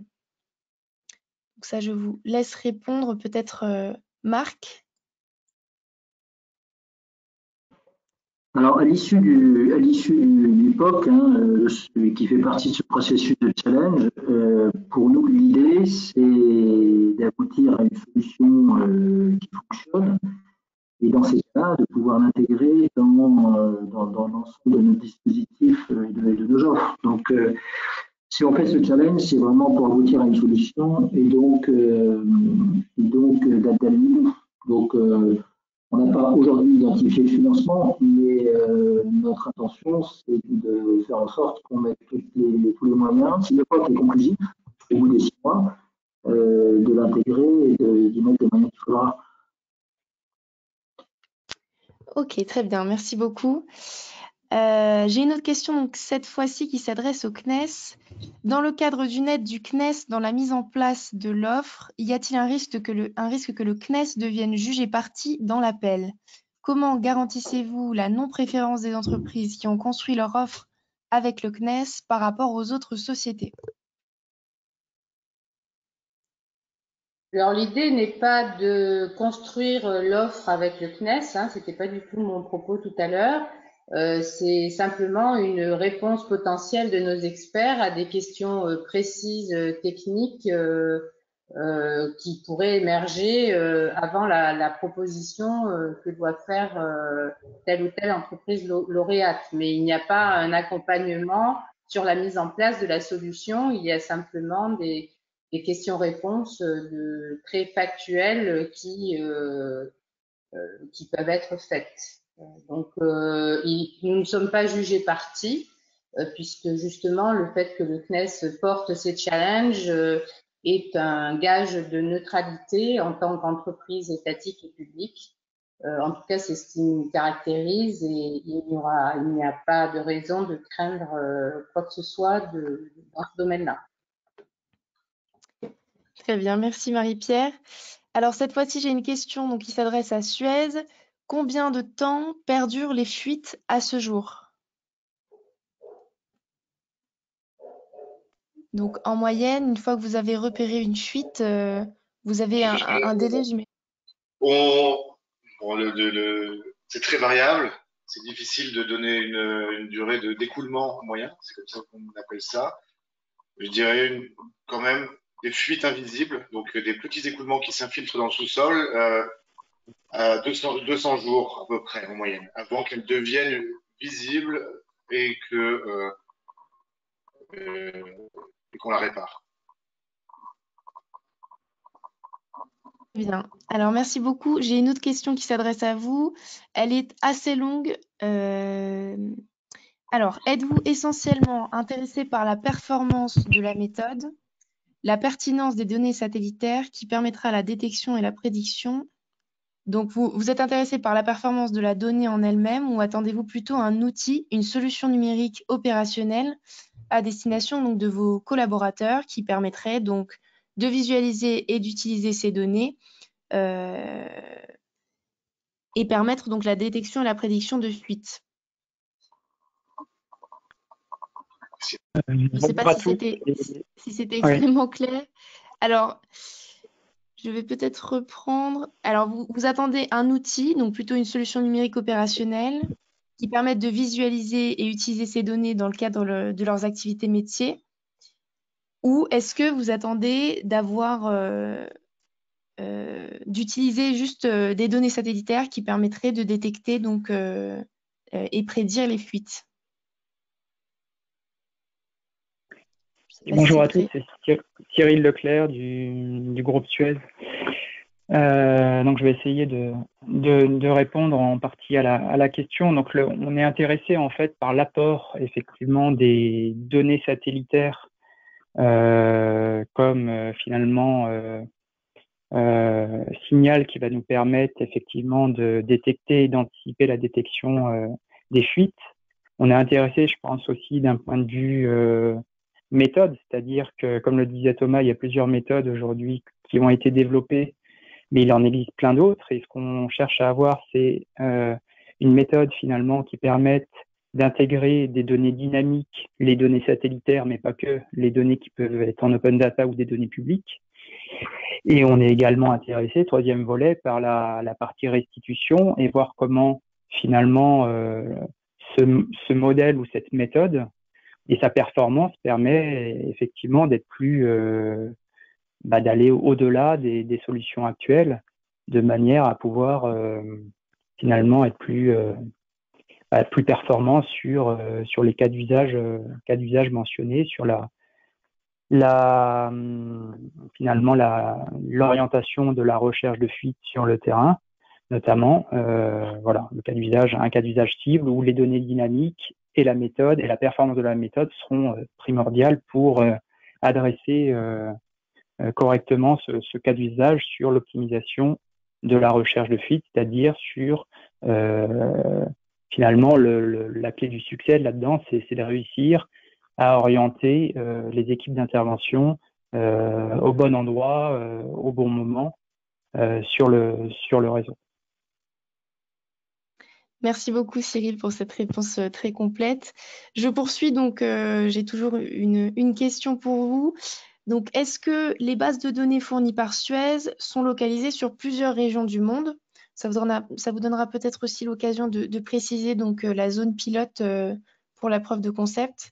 Donc ça, je vous laisse répondre peut-être Marc. Alors, à l'issue du POC, qui fait partie de ce processus de challenge, pour nous, l'idée, c'est d'aboutir à une solution qui fonctionne et dans ces cas-là, de pouvoir l'intégrer dans l'ensemble de notre dispositif et de nos offres. Donc, si on fait ce challenge, c'est vraiment pour aboutir à une solution et donc d'aller. Donc, on n'a pas aujourd'hui identifié le financement, mais notre intention, c'est de faire en sorte qu'on mette tous les moyens, si le POC est conclusif, au bout des 6 mois, de l'intégrer et d'y mettre les moyens qu'il faudra. Ok, très bien, merci beaucoup. J'ai une autre question, donc cette fois-ci qui s'adresse au CNES. Dans le cadre d'une aide du CNES dans la mise en place de l'offre, y a-t-il un risque que le CNES devienne juge partie dans l'appel? Comment garantissez-vous la non-préférence des entreprises qui ont construit leur offre avec le CNES par rapport aux autres sociétés? Alors l'idée n'est pas de construire l'offre avec le CNES, hein, c'était pas du tout mon propos tout à l'heure. C'est simplement une réponse potentielle de nos experts à des questions précises, techniques, qui pourraient émerger avant la proposition que doit faire telle ou telle entreprise lauréate. Mais il n'y a pas un accompagnement sur la mise en place de la solution, il y a simplement des questions-réponses très factuelles qui peuvent être faites. Donc, nous ne sommes pas jugés partis, puisque justement le fait que le CNES porte ces challenges est un gage de neutralité en tant qu'entreprise étatique et publique. En tout cas, c'est ce qui nous caractérise et il n'y a pas de raison de craindre quoi que ce soit dans ce domaine-là. Très bien, merci Marie-Pierre. Alors cette fois-ci, j'ai une question donc, qui s'adresse à Suez. Combien de temps perdurent les fuites à ce jour? Donc en moyenne, une fois que vous avez repéré une fuite, vous avez un délai, j'imagine. C'est très variable. C'est difficile de donner une durée d'écoulement moyen. C'est comme ça qu'on appelle ça. Je dirais quand même des fuites invisibles, donc des petits écoulements qui s'infiltrent dans le sous-sol à 200 jours à peu près en moyenne, avant qu'elles deviennent visibles et qu'on la répare. Bien. Alors, merci beaucoup. J'ai une autre question qui s'adresse à vous. Elle est assez longue. Alors, êtes-vous essentiellement intéressé par la performance de la méthode, la pertinence des données satellitaires qui permettra la détection et la prédiction? Donc, vous êtes intéressé par la performance de la donnée en elle-même ou attendez-vous plutôt un outil, une solution numérique opérationnelle à destination donc, de vos collaborateurs qui permettrait donc de visualiser et d'utiliser ces données et permettre donc la détection et la prédiction de fuite? Je ne sais pas si c'était extrêmement clair. Alors, je vais peut-être reprendre. Alors, vous attendez un outil, donc plutôt une solution numérique opérationnelle, qui permette de visualiser et utiliser ces données dans le cadre de leurs activités métiers. Ou est-ce que vous attendez d'utiliser juste des données satellitaires qui permettraient de détecter donc, et prédire les fuites? Bonjour à tous, c'est Cyril Leclerc du groupe Suez. Donc je vais essayer de répondre en partie à la question. Donc on est intéressé en fait par l'apport effectivement des données satellitaires comme finalement signal qui va nous permettre effectivement de détecter et d'anticiper la détection des fuites. On est intéressé, je pense aussi d'un point de vue méthode, c'est-à-dire que, comme le disait Thomas, il y a plusieurs méthodes aujourd'hui qui ont été développées, mais il en existe plein d'autres. Et ce qu'on cherche à avoir, c'est une méthode finalement qui permette d'intégrer des données dynamiques, les données satellitaires, mais pas que, les données qui peuvent être en open data ou des données publiques. Et on est également intéressé, troisième volet, par la partie restitution et voir comment finalement ce modèle ou cette méthode et sa performance permet effectivement d'être plus, d'aller au-delà des solutions actuelles, de manière à pouvoir finalement être plus performant sur les cas d'usage mentionnés, sur finalement l'orientation de la recherche de fuite sur le terrain, notamment voilà, un cas d'usage cible où les données dynamiques et la méthode et la performance de la méthode seront primordiales pour adresser correctement ce cas d'usage sur l'optimisation de la recherche de fuite, c'est-à-dire sur finalement la clé du succès là-dedans, c'est de réussir à orienter les équipes d'intervention au bon endroit, au bon moment sur le réseau. Merci beaucoup Cyril pour cette réponse très complète. Je poursuis donc, j'ai toujours une question pour vous. Donc, est-ce que les bases de données fournies par Suez sont localisées sur plusieurs régions du monde? Ça vous donnera peut-être aussi l'occasion de préciser donc la zone pilote pour la preuve de concept.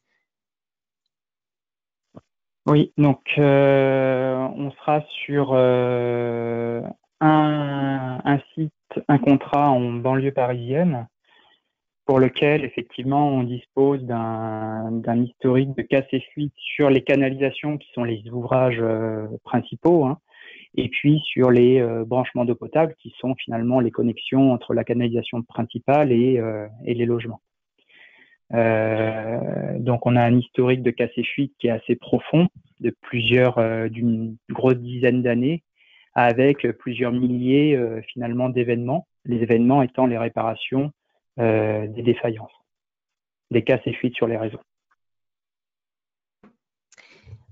Oui, donc on sera sur un site, un contrat en banlieue parisienne pour lequel effectivement on dispose d'un historique de casse et fuite sur les canalisations qui sont les ouvrages principaux, hein, et puis sur les branchements d'eau potable qui sont finalement les connexions entre la canalisation principale et les logements. Donc on a un historique de casse et fuite qui est assez profond, d'une grosse dizaine d'années, avec plusieurs milliers finalement d'événements, les événements étant les réparations des défaillances, des casses et fuites sur les réseaux.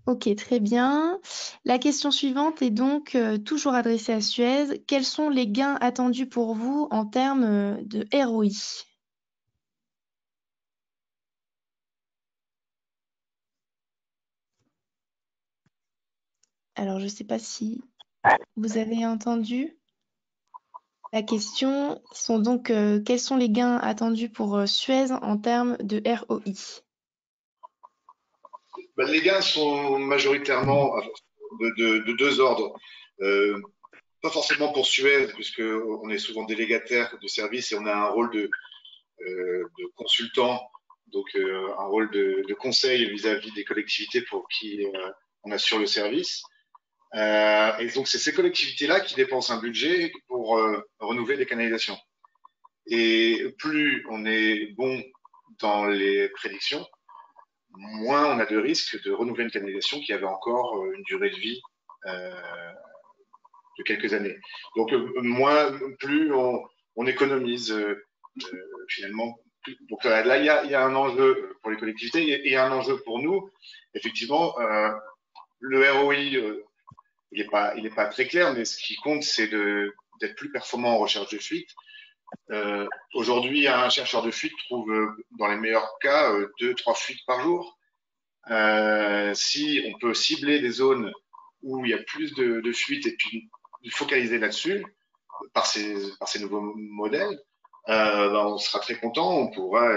Ok, très bien. La question suivante est donc toujours adressée à Suez. Quels sont les gains attendus pour vous en termes de ROI? Alors, je ne sais pas si vous avez entendu la question. Sont donc, quels sont les gains attendus pour Suez en termes de ROI? Les gains sont majoritairement de deux ordres. Pas forcément pour Suez, puisqu'on est souvent délégataire de service et on a un rôle de consultant, donc un rôle de conseil vis-à-vis des collectivités pour qui on assure le service. Et donc, c'est ces collectivités-là qui dépensent un budget pour renouveler les canalisations. Et plus on est bon dans les prédictions, moins on a de risques de renouveler une canalisation qui avait encore une durée de vie de quelques années. Donc, plus on économise finalement. Donc là, il y a un enjeu pour les collectivités et il y a un enjeu pour nous. Effectivement, le ROI, il est pas très clair, mais ce qui compte, c'est d'être plus performant en recherche de fuite. Aujourd'hui, un chercheur de fuite trouve, dans les meilleurs cas, 2-3 fuites par jour. Si on peut cibler des zones où il y a plus de fuites et puis focaliser là-dessus par ces nouveaux modèles, on sera très content. On pourra,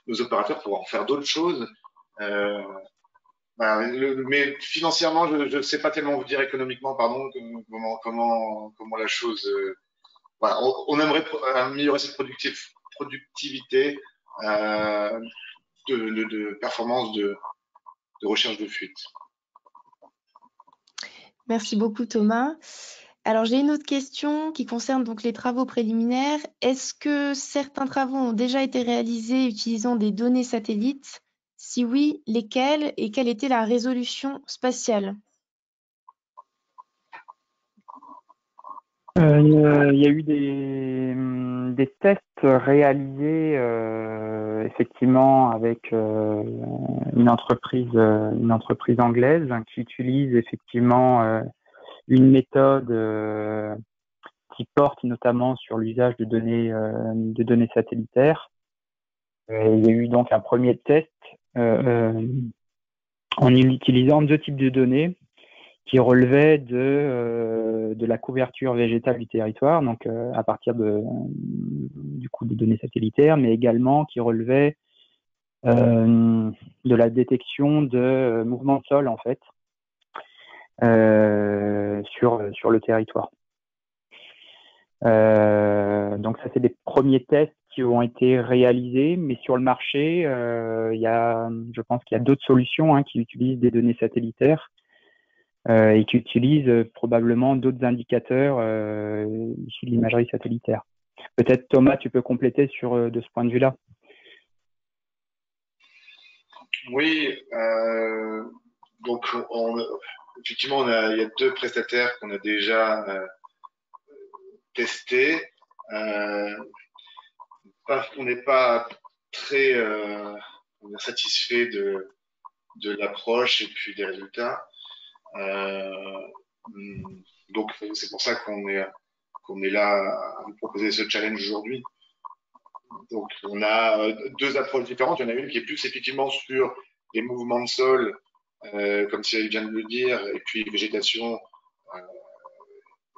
nos opérateurs pourront en faire d'autres choses. Mais financièrement, je ne sais pas tellement vous dire économiquement, pardon, comment la chose. Voilà, on aimerait améliorer cette productivité de performance de recherche de fuite. Merci beaucoup Thomas. Alors j'ai une autre question qui concerne donc les travaux préliminaires. Est-ce que certains travaux ont déjà été réalisés utilisant des données satellites? Si oui, lesquels et quelle était la résolution spatiale? Il y a eu des tests réalisés effectivement avec une entreprise anglaise qui utilise effectivement une méthode qui porte notamment sur l'usage de données satellitaires. Il y a eu donc un premier test en utilisant 2 types de données qui relevaient de la couverture végétale du territoire, donc à partir du coup des données satellitaires, mais également qui relevaient de la détection de mouvements de sol en fait sur le territoire. Donc ça c'est des premiers tests qui ont été réalisés, mais sur le marché, je pense qu'il y a d'autres solutions qui utilisent des données satellitaires et qui utilisent probablement d'autres indicateurs issus de l'imagerie satellitaire. Peut-être Thomas, tu peux compléter de ce point de vue-là. Oui, donc effectivement, il y a 2 prestataires qu'on a déjà testés. On n'est pas très satisfait de l'approche et puis des résultats. Donc c'est pour ça qu'on est là à vous proposer ce challenge aujourd'hui. Donc on a 2 approches différentes. Il y en a une qui est plus effectivement sur les mouvements de sol, comme Cyril vient de le dire, et puis végétation,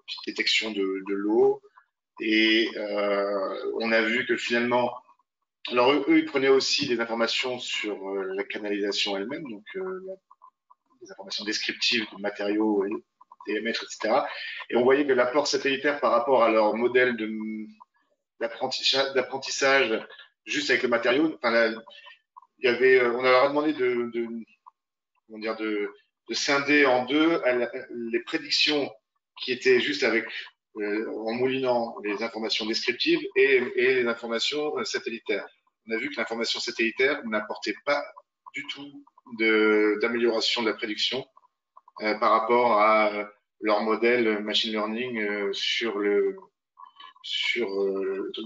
petite détection de l'eau. Et on a vu que finalement, alors eux, ils prenaient aussi des informations sur la canalisation elle-même, donc des informations descriptives de matériaux, diamètres, etc. Et on voyait que l'apport satellitaire par rapport à leur modèle d'apprentissage juste avec le matériau, enfin, on leur a demandé de scinder en 2 les prédictions qui étaient juste avec en moulinant les informations descriptives et les informations satellitaires. On a vu que l'information satellitaire n'apportait pas du tout d'amélioration de la prédiction par rapport à leur modèle machine learning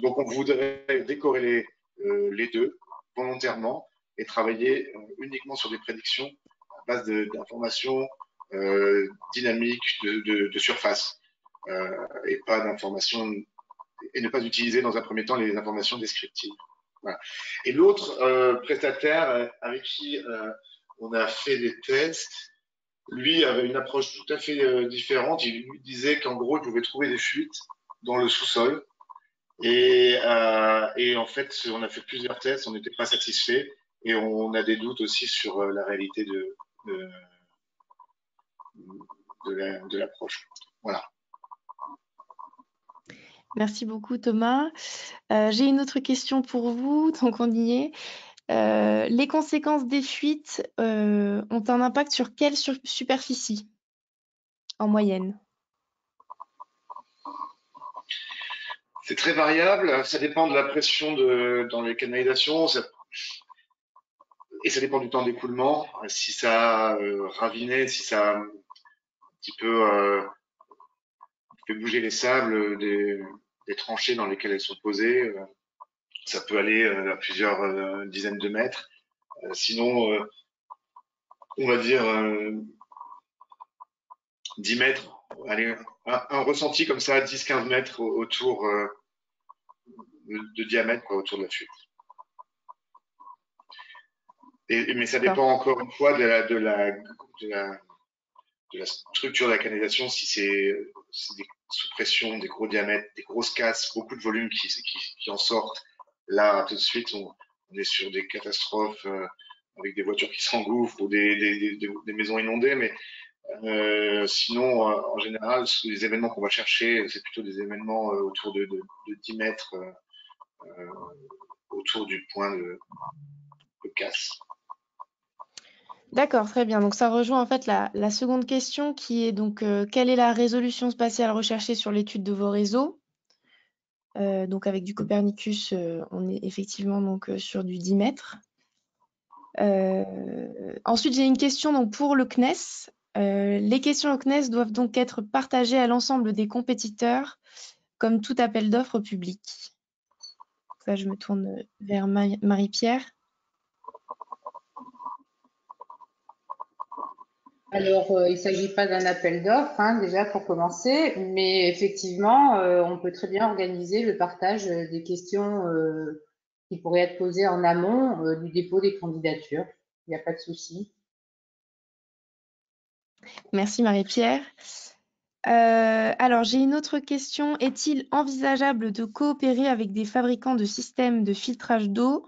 donc on voudrait décorréler les 2 volontairement et travailler uniquement sur des prédictions à base d'informations dynamiques de surface et pas d'informations et ne pas utiliser dans un premier temps les informations descriptives. Voilà. Et l'autre prestataire avec qui on a fait des tests, lui avait une approche tout à fait différente. Il lui disait qu'en gros, il pouvait trouver des fuites dans le sous-sol. Et en fait, on a fait plusieurs tests, on n'était pas satisfait et on a des doutes aussi sur la réalité de l'approche. Voilà. Merci beaucoup Thomas. J'ai une autre question pour vous, tant qu'on y est. Les conséquences des fuites ont un impact sur quelle superficie en moyenne? C'est très variable, ça dépend de la pression dans les canalisations et ça dépend du temps d'écoulement. Si ça a raviné, si ça a un petit peu fait bouger les sables des tranchées dans lesquelles elles sont posées, ça peut aller à plusieurs dizaines de mètres. Sinon, on va dire 10 mètres, allez, un ressenti comme ça, 10-15 mètres autour de diamètre autour de la fuite. Mais ça dépend encore une fois de la structure de la canalisation, si c'est des sous pression, des gros diamètres, des grosses casses, beaucoup de volume qui en sortent. Là, tout de suite, on est sur des catastrophes avec des voitures qui s'engouffrent ou des maisons inondées, mais sinon, en général, les événements qu'on va chercher, c'est plutôt des événements autour de 10 mètres autour du point de casse. D'accord, très bien. Donc ça rejoint en fait la seconde question qui est donc quelle est la résolution spatiale recherchée sur l'étude de vos réseaux? Donc avec du Copernicus, on est effectivement donc sur du 10 mètres. Ensuite, j'ai une question donc, pour le CNES. Les questions au CNES doivent donc être partagées à l'ensemble des compétiteurs, comme tout appel d'offres public. Ça, je me tourne vers Marie-Pierre. Alors, il ne s'agit pas d'un appel d'offres, hein, déjà pour commencer, mais effectivement, on peut très bien organiser le partage des questions qui pourraient être posées en amont du dépôt des candidatures. Il n'y a pas de souci. Merci Marie-Pierre. Alors, j'ai une autre question. Est-il envisageable de coopérer avec des fabricants de systèmes de filtrage d'eau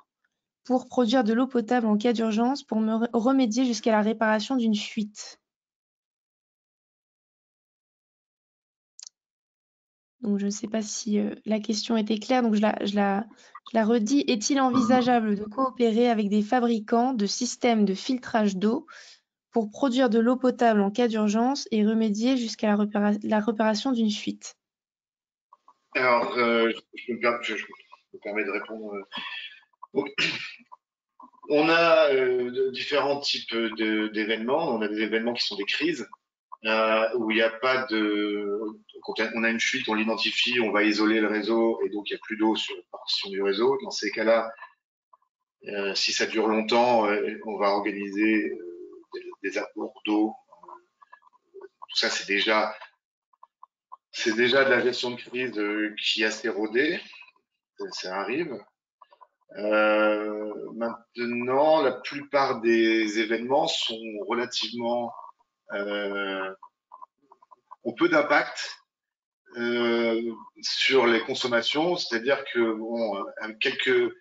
pour produire de l'eau potable en cas d'urgence pour remédier jusqu'à la réparation d'une fuite? Donc, je ne sais pas si la question était claire, donc je la redis. Est-il envisageable de coopérer avec des fabricants de systèmes de filtrage d'eau pour produire de l'eau potable en cas d'urgence et remédier jusqu'à la réparation d'une fuite? Alors, je me permets de répondre. Donc, on a différents types d'événements. On a des événements qui sont des crises, où il n'y a pas de. Quand on a une fuite, on l'identifie, on va isoler le réseau et donc il n'y a plus d'eau sur une portion du réseau. Dans ces cas-là, si ça dure longtemps, on va organiser des apports d'eau. Tout ça, c'est déjà de la gestion de crise qui est assez rodée. Ça arrive. Maintenant, la plupart des événements sont relativement ont peu d'impact sur les consommations, c'est-à-dire que bon, avec quelques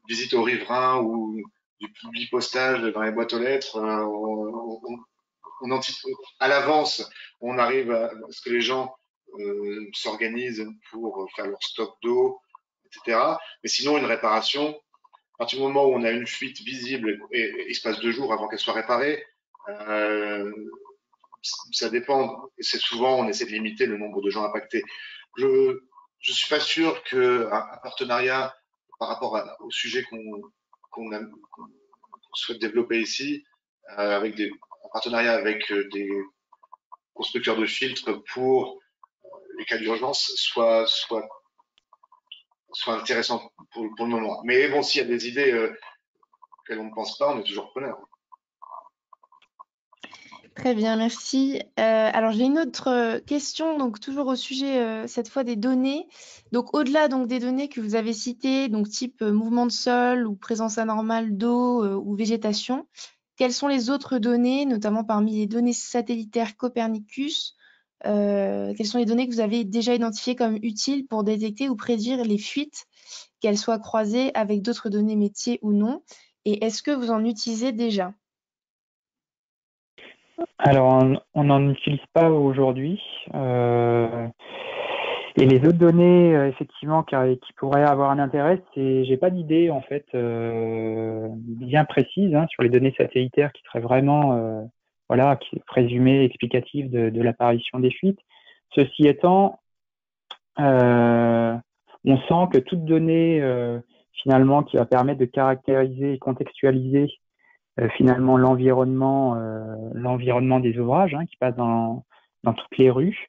visites aux riverains ou du public postage dans les boîtes aux lettres, on anticipe à l'avance, on arrive à ce que les gens s'organisent pour faire leur stock d'eau, etc. Mais sinon, une réparation, à partir du moment où on a une fuite visible et il se passe 2 jours avant qu'elle soit réparée, euh, ça dépend. Et c'est souvent, on essaie de limiter le nombre de gens impactés. Je je suis pas sûr qu'un partenariat par rapport au sujet qu'on souhaite développer ici, avec un partenariat avec des constructeurs de filtres pour les cas d'urgence soit intéressant pour le moment. Mais bon, s'il y a des idées auxquelles on ne pense pas, on est toujours preneur. Très bien, merci. Alors j'ai une autre question, donc toujours au sujet cette fois des données. Donc au-delà donc des données que vous avez citées, donc type mouvement de sol ou présence anormale d'eau ou végétation, quelles sont les autres données, notamment parmi les données satellitaires Copernicus, quelles sont les données que vous avez déjà identifiées comme utiles pour détecter ou prédire les fuites, qu'elles soient croisées avec d'autres données métiers ou non? Et est-ce que vous en utilisez déjà? Alors, on n'en utilise pas aujourd'hui. Et les autres données, effectivement, qui pourraient avoir un intérêt, j'ai pas d'idée en fait bien précise sur les données satellitaires qui seraient vraiment, voilà, qui présumées explicatives de l'apparition des fuites. Ceci étant, on sent que toute donnée finalement qui va permettre de caractériser et contextualiser finalement l'environnement des ouvrages qui passent dans toutes les rues.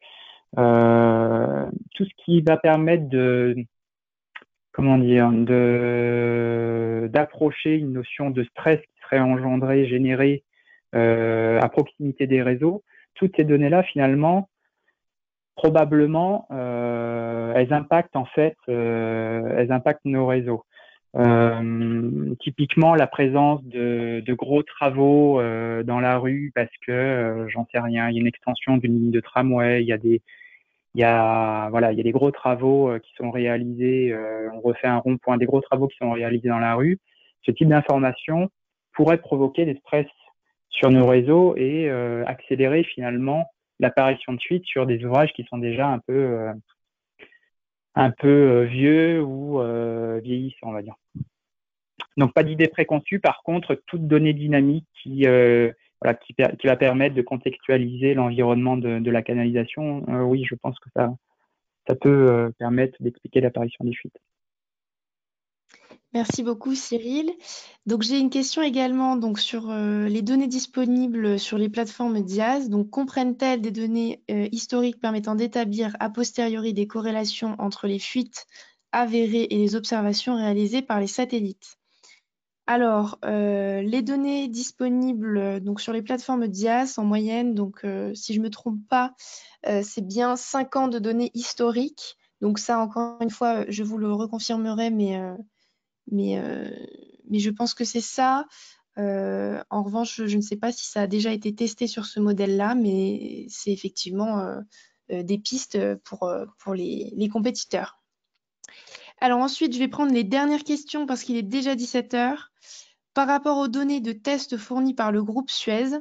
Tout ce qui va permettre d'approcher une notion de stress qui serait généré à proximité des réseaux, toutes ces données-là, finalement, probablement, elles impactent nos réseaux. Typiquement la présence de gros travaux dans la rue parce que j'en sais rien, il y a une extension d'une ligne de tramway, il y a des gros travaux qui sont réalisés, on refait un rond-point, des gros travaux qui sont réalisés dans la rue. Ce type d'information pourrait provoquer des stress sur nos réseaux et accélérer finalement l'apparition de fuites sur des ouvrages qui sont déjà un peu vieux ou vieillissants, on va dire. Donc, pas d'idée préconçue. Par contre, toute donnée dynamique qui va permettre de contextualiser l'environnement de la canalisation, oui, je pense que ça peut permettre d'expliquer l'apparition des fuites. Merci beaucoup Cyril. Donc j'ai une question également donc, sur les données disponibles sur les plateformes DIAS. Donc comprennent-elles des données historiques permettant d'établir a posteriori des corrélations entre les fuites avérées et les observations réalisées par les satellites? Alors, les données disponibles donc sur les plateformes d'IaaS en moyenne, donc si je ne me trompe pas, c'est bien 5 ans de données historiques. Donc ça, encore une fois, je vous le reconfirmerai, mais, mais je pense que c'est ça. En revanche, je ne sais pas si ça a déjà été testé sur ce modèle-là, mais c'est effectivement des pistes pour les compétiteurs. Alors ensuite, je vais prendre les dernières questions parce qu'il est déjà 17 heures. Par rapport aux données de tests fournies par le groupe Suez,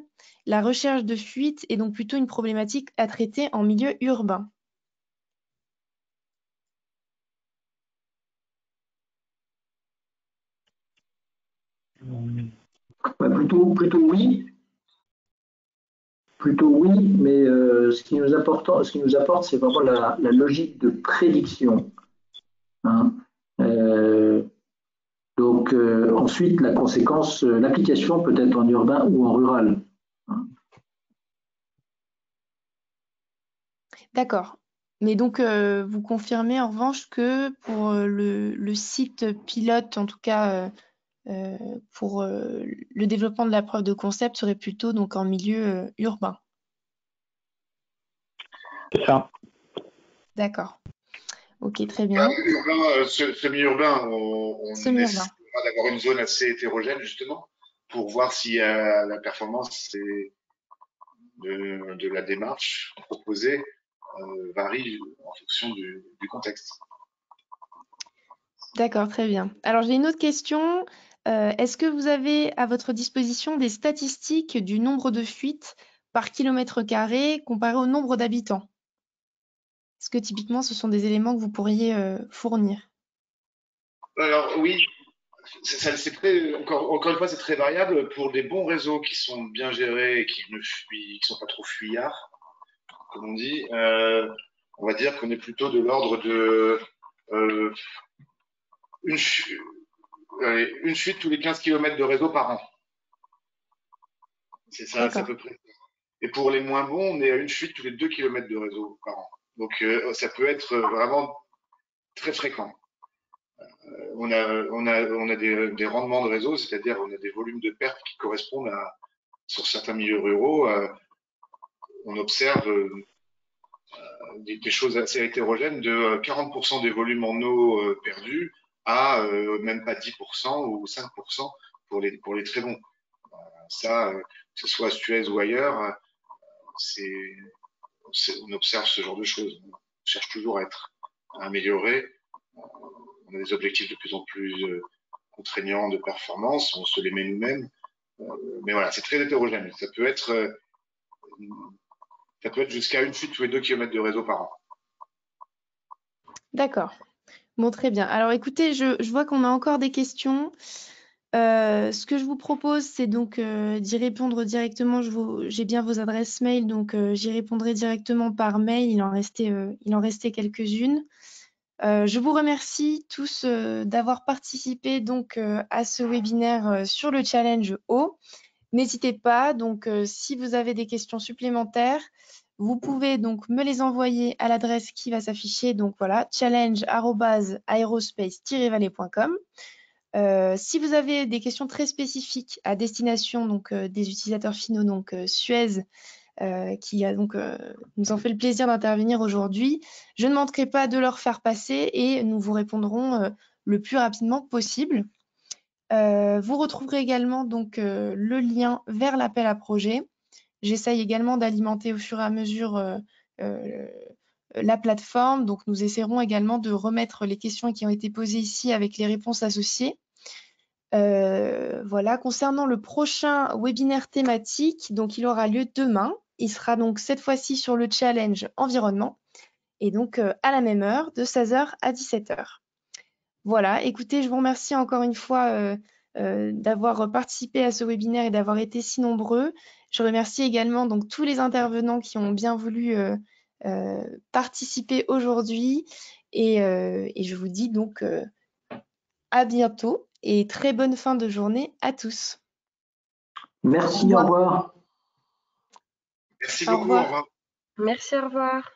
la recherche de fuite est donc plutôt une problématique à traiter en milieu urbain. Bah, plutôt oui. Plutôt oui, mais ce qui nous apporte, c'est vraiment la logique de prédiction, hein. Donc ensuite, la conséquence, l'application peut être en urbain ou en rural, hein. D'accord. Mais donc, vous confirmez en revanche que pour le site pilote, en tout cas pour le développement de la preuve de concept, serait plutôt donc en milieu urbain. C'est ça. D'accord. Ok, très bien. Urbain, semi-urbain, on Semi-urbain. essaiera d'avoir une zone assez hétérogène justement pour voir si la performance de la démarche proposée varie en fonction du contexte. D'accord, très bien. Alors, j'ai une autre question. Est-ce que vous avez à votre disposition des statistiques du nombre de fuites par kilomètre carré comparé au nombre d'habitants? Est-ce que typiquement, ce sont des éléments que vous pourriez fournir? Alors oui, c'est très, encore une fois, c'est très variable. Pour des bons réseaux qui sont bien gérés et qui sont pas trop fuyards, comme on dit, on va dire qu'on est plutôt de l'ordre de euh, une, une fuite tous les 15 km de réseau par an. C'est ça, c'est à D'accord. peu près. Et pour les moins bons, on est à une fuite tous les 2 km de réseau par an. Donc ça peut être vraiment très fréquent. On a des rendements de réseau, c'est-à-dire on a des volumes de pertes qui correspondent à, sur certains milieux ruraux, on observe des choses assez hétérogènes de 40% des volumes en eau perdus à même pas 10% ou 5% pour les très bons. Ça, que ce soit à Suez ou ailleurs, on observe ce genre de choses. On cherche toujours à améliorer. On a des objectifs de plus en plus contraignants de performance, on se les met nous-mêmes. Mais voilà, c'est très hétérogène. Ça peut être jusqu'à une fuite tous les 2 km de réseau par an. D'accord. Bon, très bien. Alors, écoutez, je vois qu'on a encore des questions. Ce que je vous propose, c'est donc d'y répondre directement. J'ai bien vos adresses mail, donc j'y répondrai directement par mail. Il en restait quelques-unes. Je vous remercie tous d'avoir participé donc à ce webinaire sur le challenge eau. N'hésitez pas, donc si vous avez des questions supplémentaires, vous pouvez donc me les envoyer à l'adresse qui va s'afficher. Donc voilà, challenge@aerospace-valley.com. Si vous avez des questions très spécifiques à destination donc, des utilisateurs finaux, donc Suez, qui a donc, nous ont fait le plaisir d'intervenir aujourd'hui, je ne manquerai pas de leur faire passer et nous vous répondrons le plus rapidement possible. Vous retrouverez également donc, le lien vers l'appel à projet. J'essaye également d'alimenter au fur et à mesure la plateforme. Donc, nous essaierons également de remettre les questions qui ont été posées ici avec les réponses associées. Voilà, concernant le prochain webinaire thématique, donc il aura lieu demain. Il sera donc cette fois-ci sur le challenge environnement et donc à la même heure, de 16h à 17h. Voilà, écoutez, je vous remercie encore une fois d'avoir participé à ce webinaire et d'avoir été si nombreux. Je remercie également donc tous les intervenants qui ont bien voulu participer aujourd'hui et je vous dis donc à bientôt et très bonne fin de journée à tous. Merci, au revoir. Merci Au beaucoup, au revoir. revoir. Merci, au revoir.